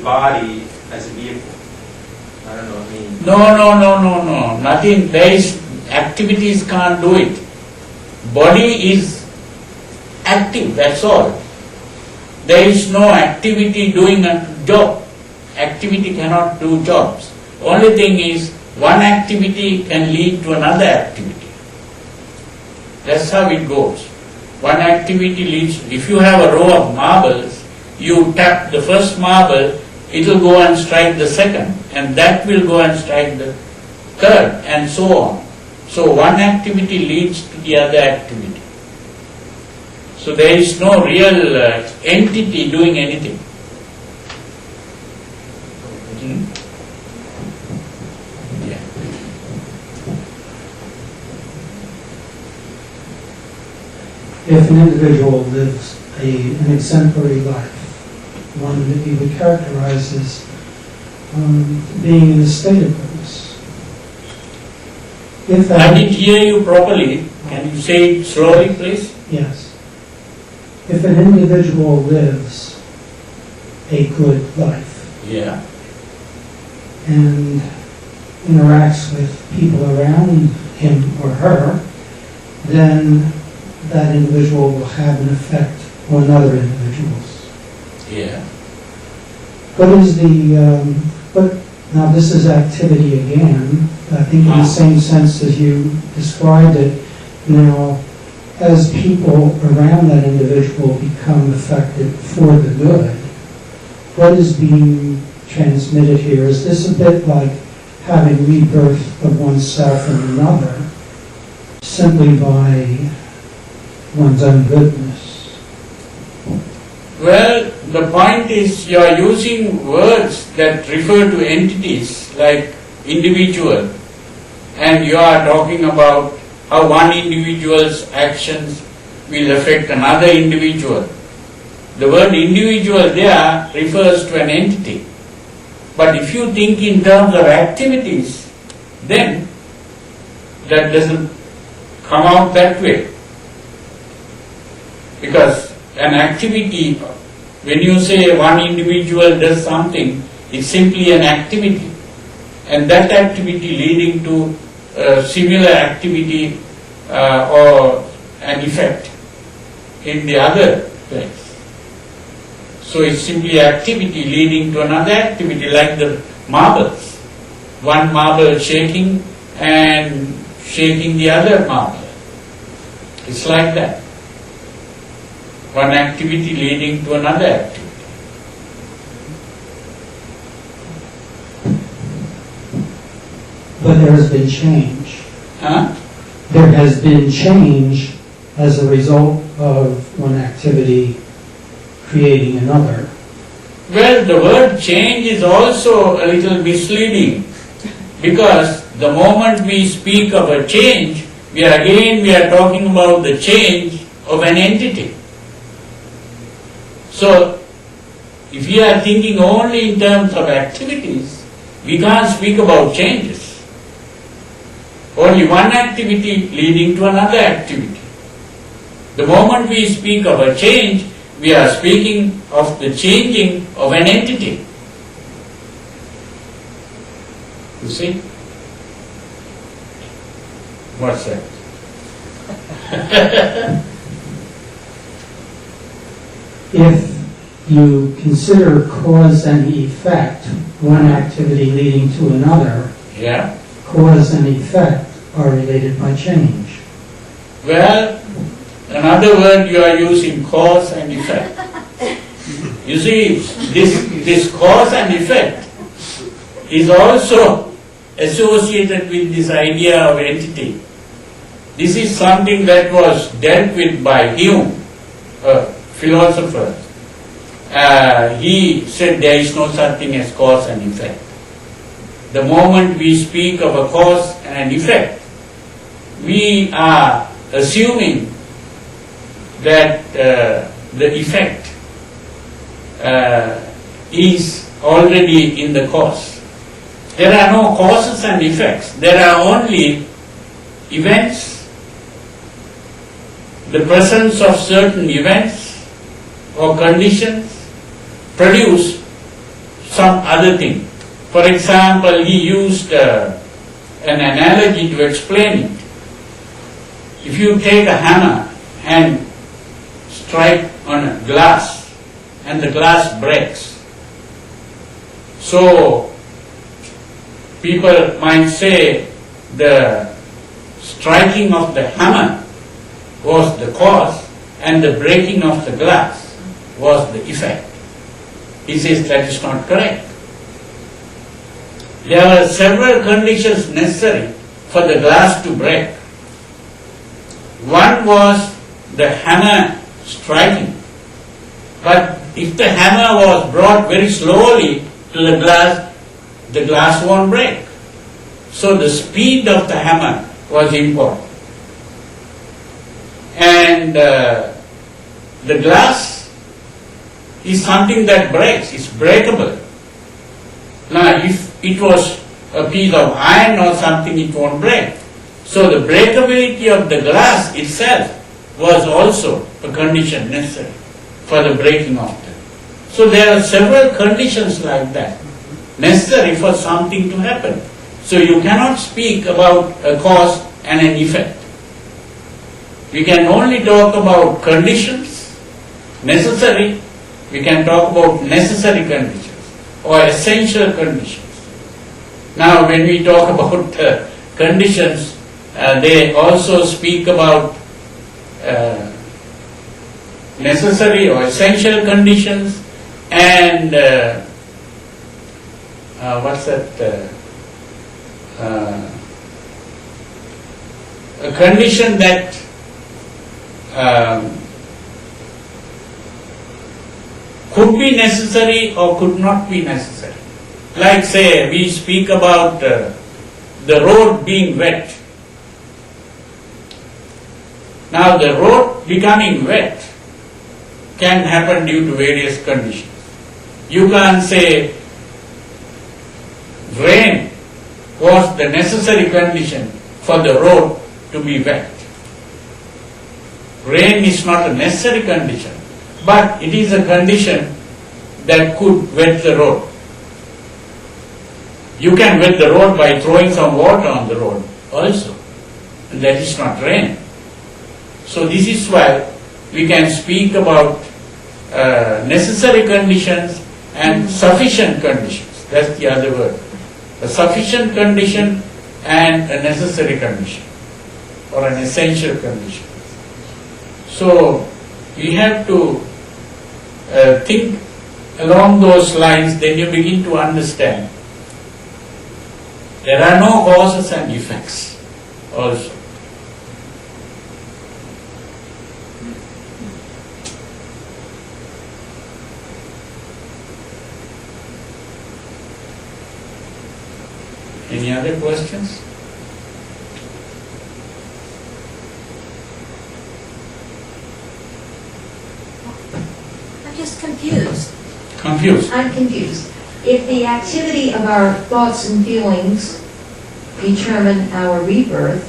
body as a vehicle. I don't know. I mean. No. Nothing. There is activities can't do it. Body is active. That's all. There is no activity doing a job. Activity cannot do jobs. Only thing is, one activity can lead to another activity. That's how it goes. One activity leads, if you have a row of marbles, you tap the first marble, it will go and strike the second, and that will go and strike the third, and so on. So one activity leads to the other activity. So there is no real entity doing anything. If an individual lives an exemplary life, one that you would characterize as being in a state of goodness. If I that, didn't hear you properly. Can you say it slowly, please? yes. If an individual lives a good life Yeah. and interacts with people around him or her, then that individual will have an effect on other individuals. Yeah. What is now this is activity again, I think in the same sense as you described it, Now, as people around that individual become affected for the good, what is being transmitted here? Is this a bit like having rebirth of oneself in another simply by one's own goodness? Well, the point is you are using words that refer to entities like individual, and you are talking about how one individual's actions will affect another individual. The word individual there refers to an entity. But if you think in terms of activities, then that doesn't come out that way. Because an activity, when you say one individual does something, it's simply an activity. And that activity leading to a similar activity or an effect in the other place. So it's simply activity leading to another activity, like the marbles. One marble shaking and shaking the other marble. It's like that. One activity leading to another activity. But there has been change. Huh? There has been change as a result of one activity creating another. Well, the word change is also a little misleading, because the moment we speak of a change, we are talking about the change of an entity. So, if we are thinking only in terms of activities, we can't speak about changes. Only one activity leading to another activity. The moment we speak of a change, we are speaking of the changing of an entity. You see? What's that? If you consider cause and effect, one activity leading to another, Yeah. cause and effect are related by change. Well, another word you are using, cause and effect. You see, this cause and effect is also associated with this idea of entity. This is something that was dealt with by Hume, a philosopher. He said there is no such thing as cause and effect. The moment we speak of a cause and an effect, we are assuming that the effect is already in the cause. There are no causes and effects. There are only events, the presence of certain events or conditions produce some other thing. For example, he used an analogy to explain it. If you take a hammer and strike on a glass, and the glass breaks, so people might say the striking of the hammer was the cause and the breaking of the glass was the effect. He says that is not correct. There are several conditions necessary for the glass to break. One was the hammer striking. But if the hammer was brought very slowly to the glass won't break. So the speed of the hammer was important. And the glass is something that breaks, it's breakable. Now if it was a piece of iron or something, it won't break. So the breakability of the glass itself was also a condition necessary for the breaking of it. So there are several conditions like that necessary for something to happen. So you cannot speak about a cause and an effect. We can only talk about conditions, necessary. We can talk about necessary conditions or essential conditions. Now when we talk about conditions, they also speak about necessary or essential conditions and what's that? A condition that could be necessary or could not be necessary. Like say we speak about the road being wet. Now the road becoming wet can happen due to various conditions. You can't say rain was the necessary condition for the road to be wet. Rain is not a necessary condition, but it is a condition that could wet the road. You can wet the road by throwing some water on the road also, and that is not rain. So this is why we can speak about necessary conditions and sufficient conditions. That's the other word. A sufficient condition and a necessary condition, or an essential condition. So we have to think along those lines, then you begin to understand. There are no causes and effects also. Any other questions? I'm just confused. Confused. I'm confused. If the activity of our thoughts and feelings determine our rebirth,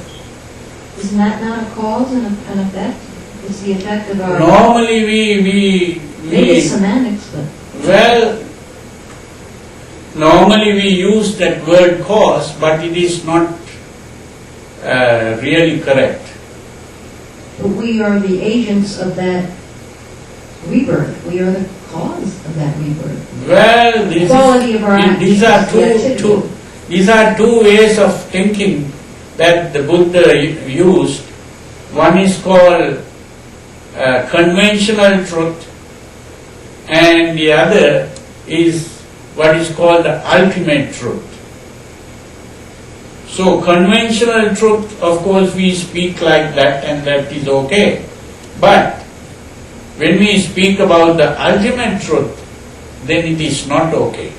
isn't that not a cause and an effect? It's the effect of our... Normally Maybe it's semantics, but... well, normally we use that word cause, but it is not really correct. But we are the agents of that rebirth. We are the cause of that rebirth. Well, The quality of our these are actions, the these are two ways of thinking that the Buddha used. One is called conventional truth, and the other is what is called the ultimate truth. So conventional truth, of course, we speak like that, and that is okay. But when we speak about the ultimate truth, then it is not okay.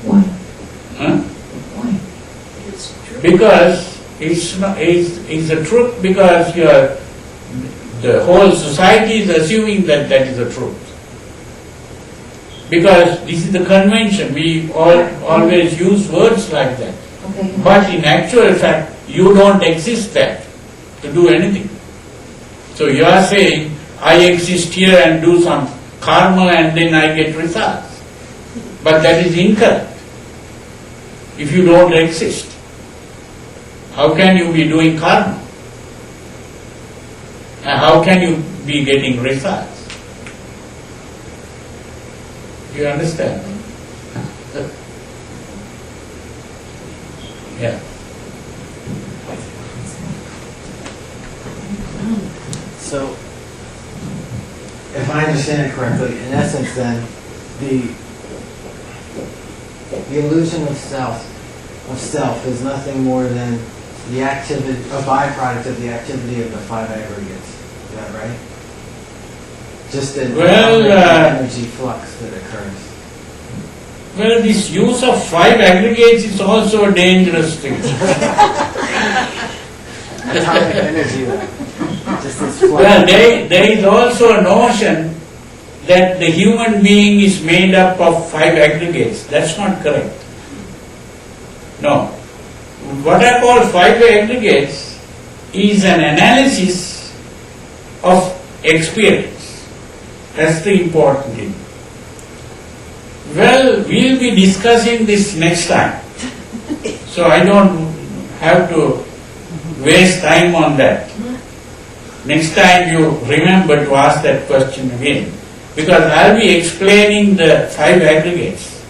Why? Huh? Why? Because it's a truth because the whole society is assuming that that is the truth. Because this is the convention, we always use words like that. Okay. But in actual fact, you don't exist there to do anything. So you are saying, I exist here and do some karma and then I get results. But that is incorrect. If you don't exist, how can you be doing karma? And how can you be getting results? You understand? Yeah. So, if I understand it correctly, in essence then, the illusion of self is nothing more than the activity, a byproduct of the activity of the five aggregates. Is that right? Just an energy flux that occurs. Well, this use of five aggregates is also a dangerous thing. Atomic energy then. Just this flux. Well, there is also a notion that the human being is made up of five aggregates. That's not correct. No. What I call five aggregates is an analysis of experience. That's the important thing. Well, we'll be discussing this next time. So I don't have to waste time on that. Next time you remember to ask that question again. Because I'll be explaining the five aggregates.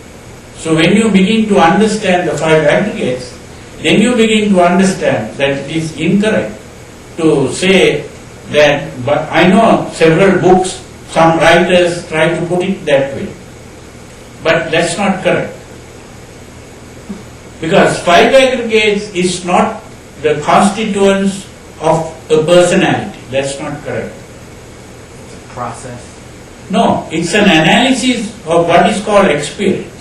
So when you begin to understand the five aggregates, then you begin to understand that it is incorrect to say that, but I know several books, some writers try to put it that way. But that's not correct. Because five aggregates is not the constituents of a personality. That's not correct. It's a process. No, it's an analysis of what is called experience.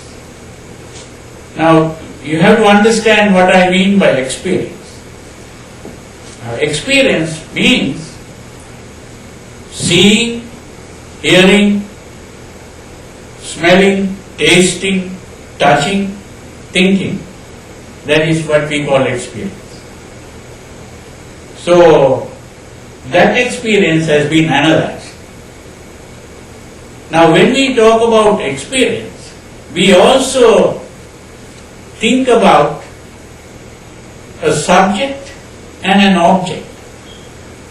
Now, you have to understand what I mean by experience. Now, experience means seeing, hearing, smelling, tasting, touching, thinking. That is what we call experience. So, that experience has been analyzed. Now, when we talk about experience, we also think about a subject and an object.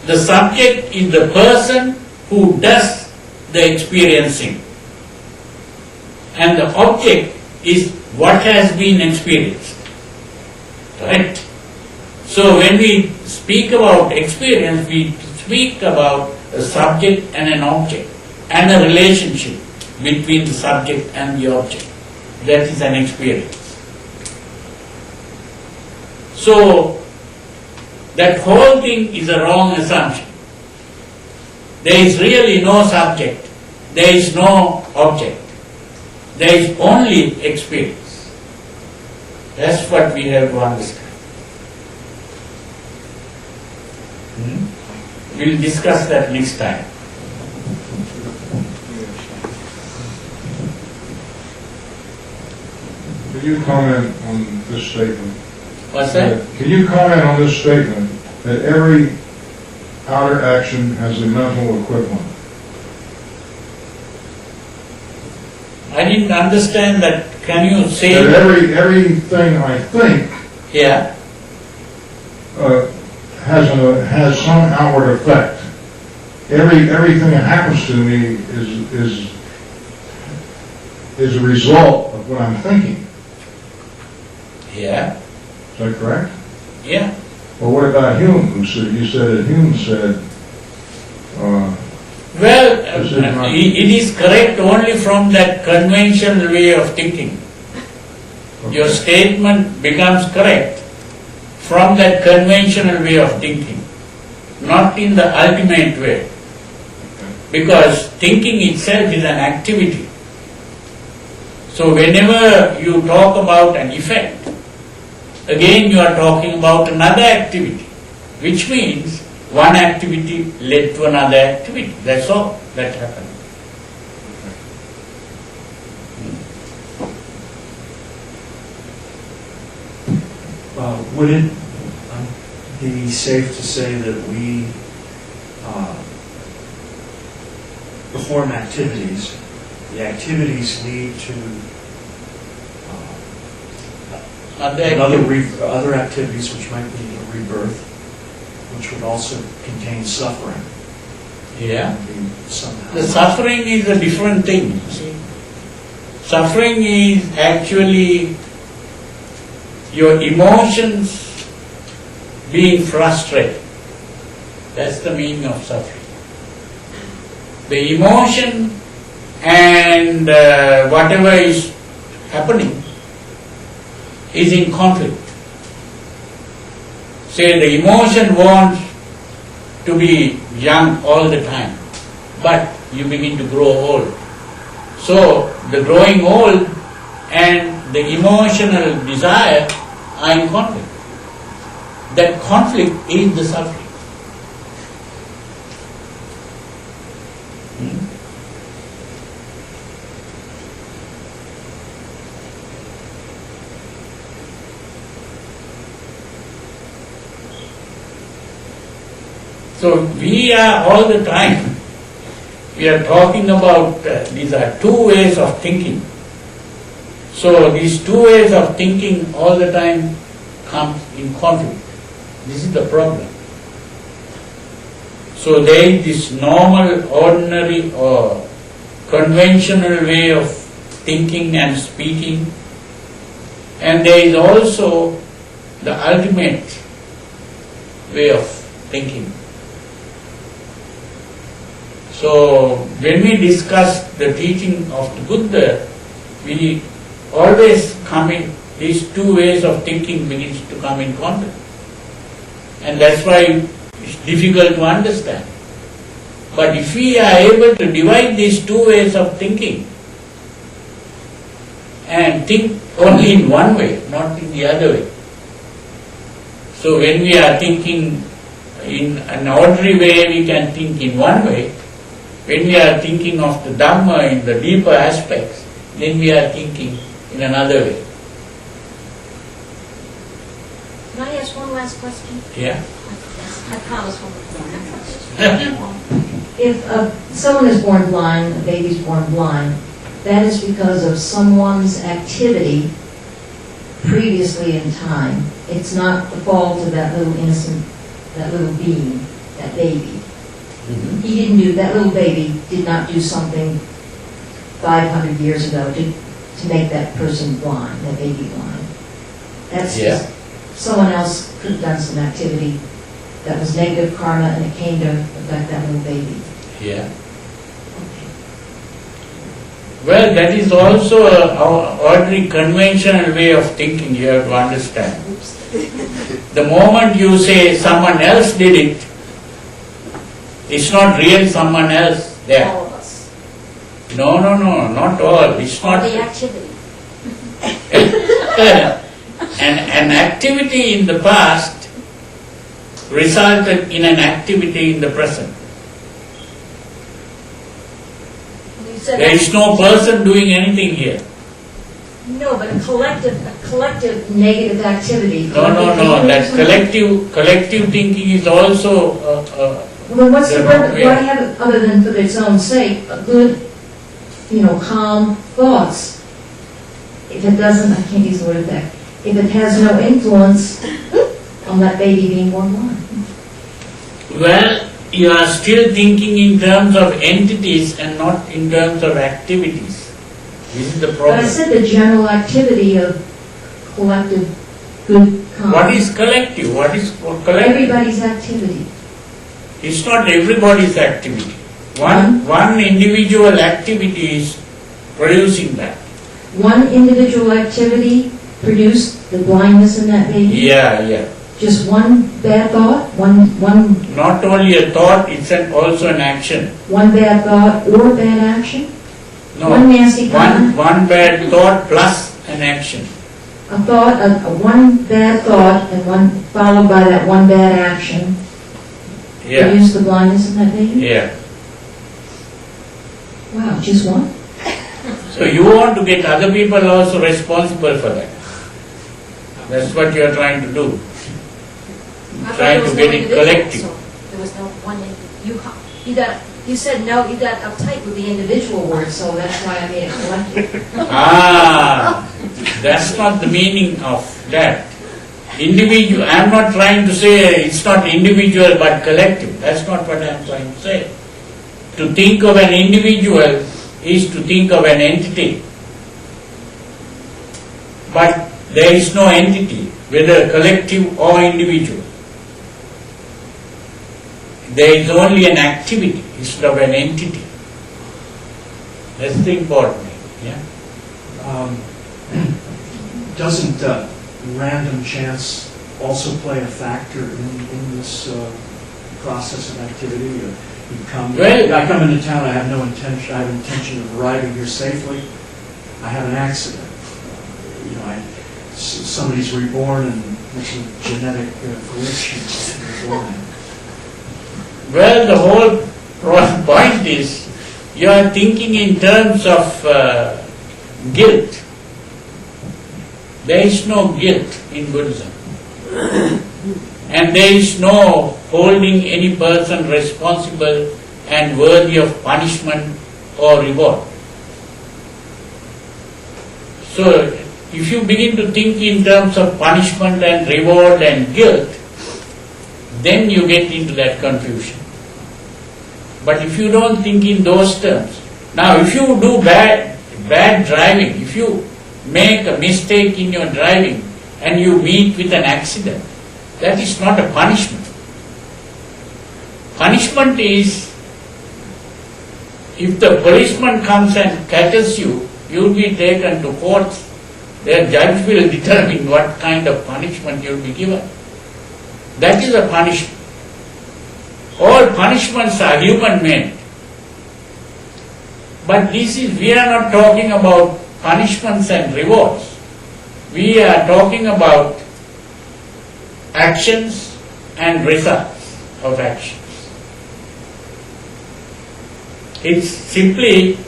The subject is the person who does the experiencing, and the object is what has been experienced. Right? So when we speak about experience, we speak about a subject and an object, and a relationship between the subject and the object. That is an experience. So, that whole thing is a wrong assumption. There is really no subject, there is no object, there is only experience. That's what we have to understand. We'll discuss that next time. Can you comment on this statement? What's that? Can you comment on this statement that every outer action has a mental equivalent? I didn't understand that. Can you say? That everything I think Yeah. has some outward effect. Everything that happens to me is a result of what I'm thinking. Yeah. Is that correct? Yeah. Well, what about Hume? You said that Hume said. Well, This is not- it is correct only from that conventional way of thinking. Your statement becomes correct from that conventional way of thinking, not in the ultimate way. Because thinking itself is an activity. So whenever you talk about an effect, again you are talking about another activity, which means one activity led to another activity. That's all that happened. Would it be safe to say that we perform activities, the activities lead to other activities which might be a rebirth, which would also contain suffering? Yeah. Be somehow. The suffering is a different thing. You see. Suffering is actually your emotions being frustrated. That's the meaning of suffering. The emotion and whatever is happening is in conflict. Say the emotion wants to be young all the time, but you begin to grow old. So the growing old and the emotional desire are in conflict. That conflict is the suffering. So we are all the time, we are talking about these are two ways of thinking. So these two ways of thinking all the time come in conflict. This is the problem. So there is this normal, ordinary or conventional way of thinking and speaking, and there is also the ultimate way of thinking. So when we discuss the teaching of the Buddha, we always come in, these two ways of thinking begins to come in contact. And that's why it's difficult to understand. But if we are able to divide these two ways of thinking and think only in one way, not in the other way. So when we are thinking in an ordinary way, we can think in one way. When we are thinking of the Dhamma in the deeper aspects, then we are thinking in another way. Can I ask one last question? Yeah? I promise one more. If someone is born blind, a baby's born blind, that is because of someone's activity previously in time. It's not the fault of that little innocent, that little being, that baby. He didn't do, that little baby did not do something 500 years ago to make that person blind, that baby blind. That's just, someone else could have done some activity that was negative karma and it came to affect that little baby. Yeah. Well, that is also our ordinary conventional way of thinking, you have to understand. The moment you say someone else did it, it's not real someone else there. All of us. No, not all. It's Or not. the activity. An activity in the past resulted in an activity in the present. You said There is no person doing anything here. No, but a collective Negative activity. No. That collective thinking is also Well, what's the They're word, not real. why have it other than for its own sake, good, calm thoughts? If it doesn't, I can't use the word that, if it has no influence on that baby being born blind. well, you are still thinking in terms of entities and not in terms of activities. This is the But problem. I said the general activity of collective good, calm. What is collective? What is collective? Everybody's activity. It's not everybody's activity. One individual activity is producing that. One individual activity produced the blindness in that baby? Yeah. Just one bad thought, one Not only a thought, it's also an action. bad thought or bad action? No, One nasty comment? one bad thought plus an action. A thought, one bad thought and one followed by that one bad action Yeah, produce the blindness in that baby? yeah. Wow, just one? So you want to get other people also responsible for that. That's what you are trying to do. I thought Trying there was to no get it individual, collective. so there was no one. You said no. You got uptight with the individual word, so that's why I made it collective. That's not the meaning of that. Individual, I am not trying to say it's not individual but collective. That's not what I am trying to say. To think of an individual is to think of an entity. But there is no entity, whether collective or individual. There is only an activity instead of an entity. That's the important thing. Yeah? Doesn't random chance also play a factor in this process of activity? I come into town, I have no intention, I have intention of arriving here safely. I have an accident. Somebody's reborn and there's a genetic glitch in the reborn. Well, the whole point is you are thinking in terms of guilt. There is no guilt in Buddhism. And there is no holding any person responsible and worthy of punishment or reward. So, if you begin to think in terms of punishment and reward and guilt, then you get into that confusion. But if you don't think in those terms, now if you do bad driving, if you make a mistake in your driving and you meet with an accident. That is not a punishment. Punishment is, if the policeman comes and catches you, you will be taken to court. Their judge will determine what kind of punishment you will be given. That is a punishment. All punishments are human-made. But we are not talking about punishments and rewards. We are talking about actions and results of actions. It's simply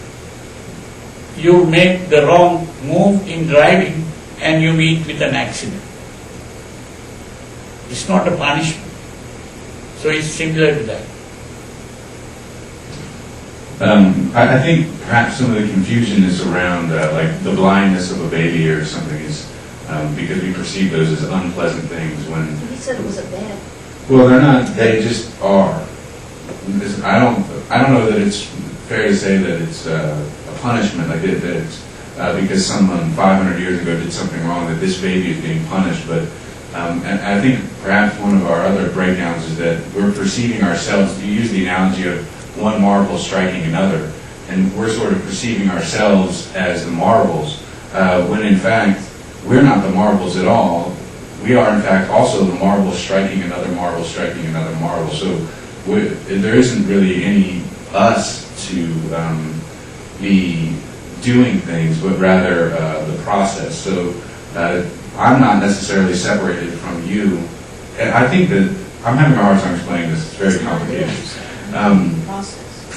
you make the wrong move in driving and you meet with an accident. It's not a punishment. So it's similar to that. I think perhaps some of the confusion is around like the blindness of a baby or something is because we perceive those as unpleasant things when... You said it was a bad. Well, they're not, they just are. I don't know that it's fair to say that it's a punishment, like that it's because someone 500 years ago did something wrong, that this baby is being punished, but and I think perhaps one of our other breakdowns is that we're perceiving ourselves, you use the analogy of one marble striking another, and we're sort of perceiving ourselves as the marbles, when in fact we're not the marbles at all. We are in fact also the marble striking another marble, striking another marble. So there isn't really any us to be doing things, but rather the process. So I'm not necessarily separated from you. And I think that I'm having a hard time explaining this. It's very complicated.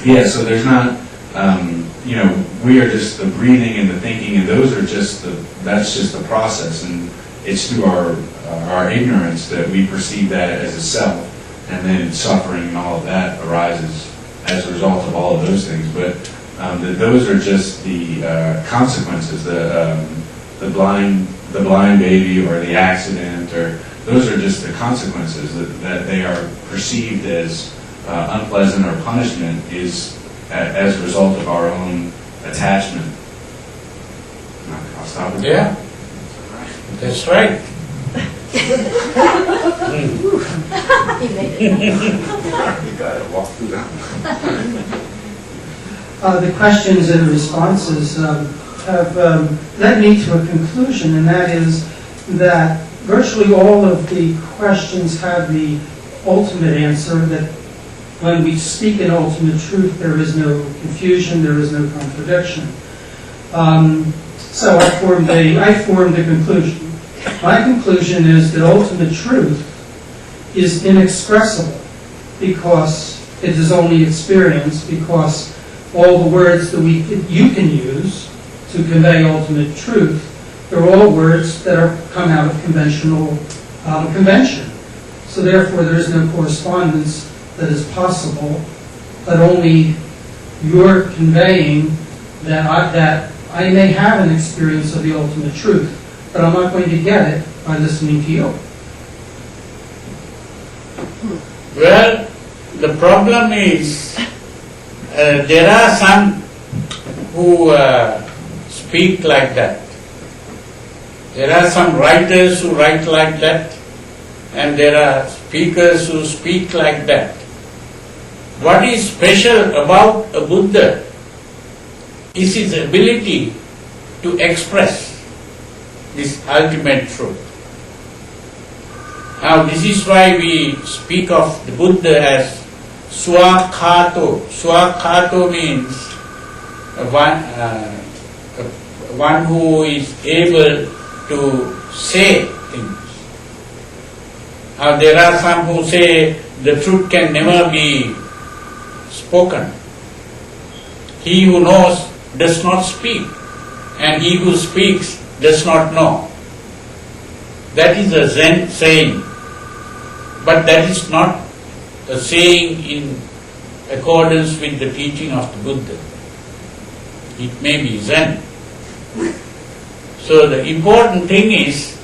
Yeah, so there's not, we are just the breathing and the thinking, and those are just that's just the process, and it's through our ignorance that we perceive that as a self, and then suffering and all of that arises as a result of all of those things. But those are just the consequences. The blind baby or the accident, or those are just the consequences that they are perceived as unpleasant or punishment is as a result of our own attachment. I'll stop it. Yeah, that's right. You made it. You got to walk through that. The questions and responses have led me to a conclusion, and that is that virtually all of the questions have the ultimate answer, that when we speak in ultimate truth, there is no confusion, there is no contradiction. So I formed a conclusion. My conclusion is that ultimate truth is inexpressible because it is only experience, because all the words that you can use to convey ultimate truth, they're all words that come out of conventional convention. So therefore there is no correspondence that is possible, but only you're conveying that I may have an experience of the ultimate truth, but I'm not going to get it by listening to you. Well, the problem is there are some who speak like that. There are some writers who write like that, and there are speakers who speak like that. What is special about a Buddha is his ability to express this ultimate truth. Now this is why we speak of the Buddha as Swakhato. Swakhato means one who is able to say things. Now there are some who say the truth can never be spoken. He who knows does not speak, and he who speaks does not know. That is a Zen saying, but that is not a saying in accordance with the teaching of the Buddha. It may be Zen. So the important thing is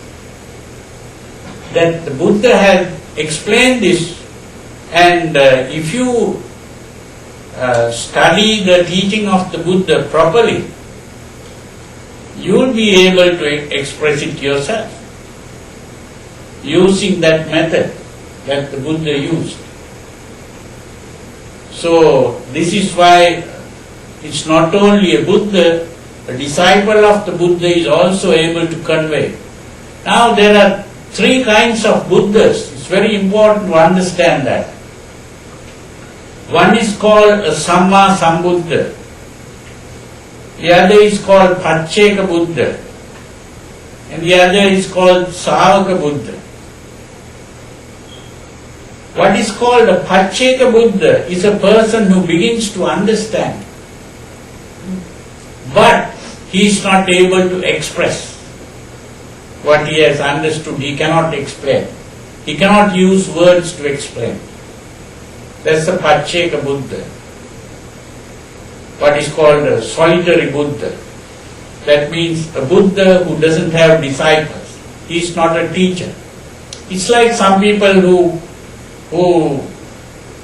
that the Buddha has explained this, and if you study the teaching of the Buddha properly, you will be able to express it yourself. using that method that the Buddha used. So this is why it's not only a Buddha, a disciple of the Buddha is also able to convey. Now there are three kinds of Buddhas. It's very important to understand that. One is called a Samma Sambuddha. The other is called Pacceka Buddha. And the other is called Savaka Buddha. What is called a Pacceka Buddha is a person who begins to understand, but he is not able to express what he has understood. He cannot explain. He cannot use words to explain. That's the Pacceka Buddha. What is called a solitary Buddha. That means a Buddha who doesn't have disciples. He is not a teacher. It's like some people who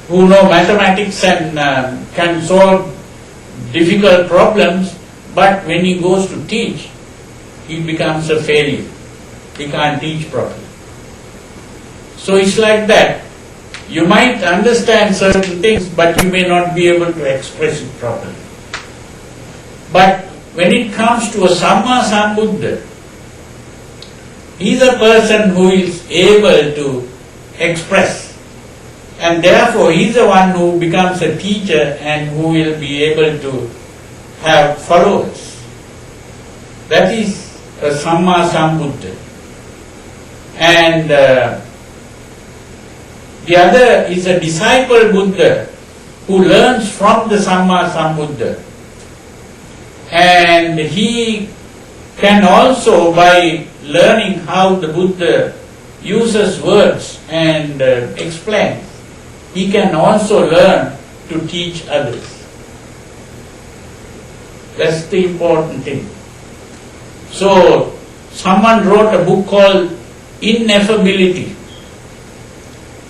know mathematics and can solve difficult problems, but when he goes to teach, he becomes a failure. He can't teach properly. So it's like that. You might understand certain things, but you may not be able to express it properly. But when it comes to a Samma Sambuddha, he is a person who is able to express, and therefore he is the one who becomes a teacher and who will be able to have followers. That is a Samma Sambuddha. And the other is a disciple Buddha who learns from the Samma Sambuddha. And he can also, by learning how the Buddha uses words and explains, he can also learn to teach others. That's the important thing. So, someone wrote a book called Ineffability.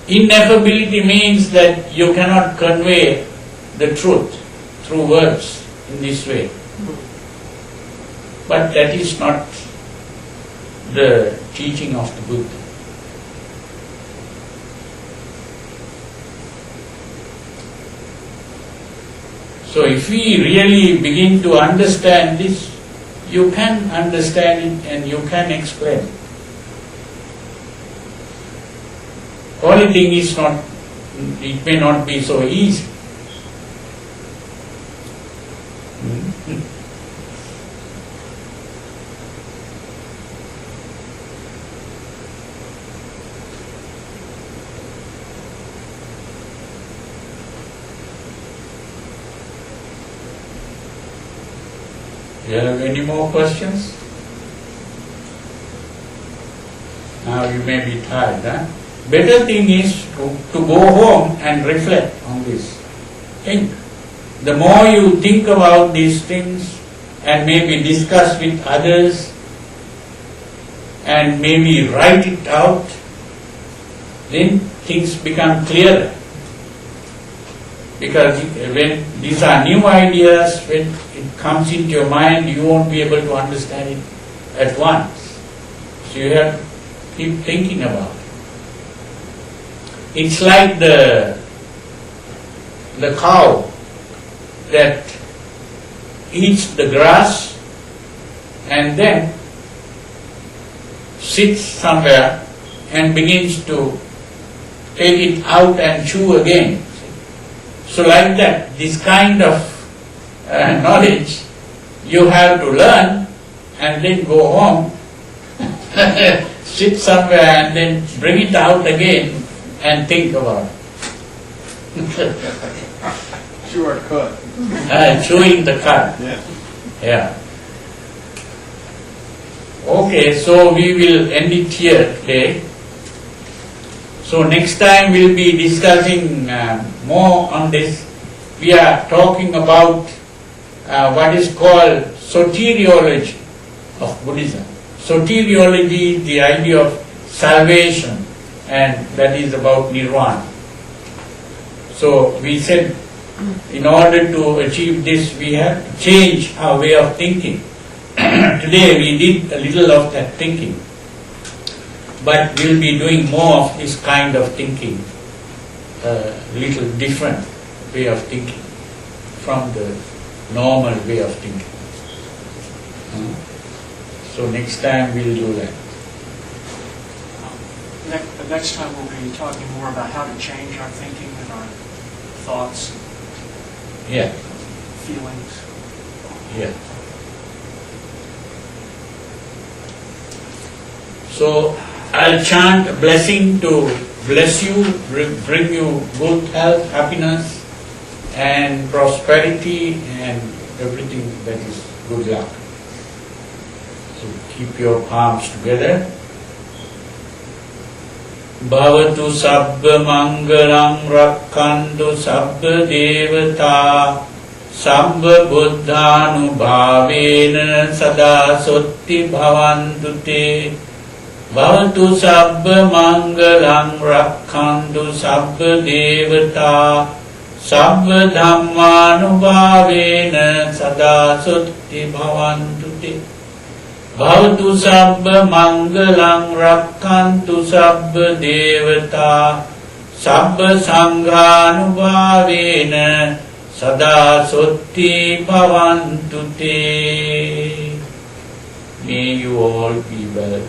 Ineffability means that you cannot convey the truth through words in this way. But that is not the teaching of the Buddha. So if we really begin to understand this, you can understand it and you can explain it. Only thing is not, it may not be so easy. Do you have any more questions? Now you may be tired, huh? Better thing is to go home and reflect on this. Think. The more you think about these things and maybe discuss with others and maybe write it out, then things become clearer. Because when these are new ideas, when it comes into your mind, you won't be able to understand it at once. So you have to keep thinking about it. It's like the cow that eats the grass and then sits somewhere and begins to take it out and chew again. So like that, this kind of knowledge you have to learn and then go home, sit somewhere and then bring it out again and think about it. Shortcut. Chewing the cud. Yeah. Yeah. Okay, so we will end it here today. So next time we'll be discussing more on this. We are talking about what is called soteriology of Buddhism. Soteriology is the idea of salvation, and that is about nirvana. So we said in order to achieve this we have to change our way of thinking. Today we did a little of that thinking. but we'll be doing more of this kind of thinking, a little different way of thinking from the normal way of thinking. So next time we'll do that. Next time we'll be talking more about how to change our thinking and our thoughts, Yeah, feelings. yeah. So I'll chant a blessing to bless you, bring you good health, happiness, and prosperity, and everything that is good luck. So keep your palms together. Bhavatu sabba mangalam rakkantu sabba devata sabba buddhanubhavena sada sotti bhavantu te. Bhavatu sabba mangalam rakkantu sabba devata sabba dhammanubhavena sada sotti bhavantu te. Bhavatu sabba mangalam rakkantu sabba devata sabba sanghanubhavena sada sotti bhavantu te. May you all be well.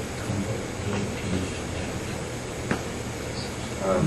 Um,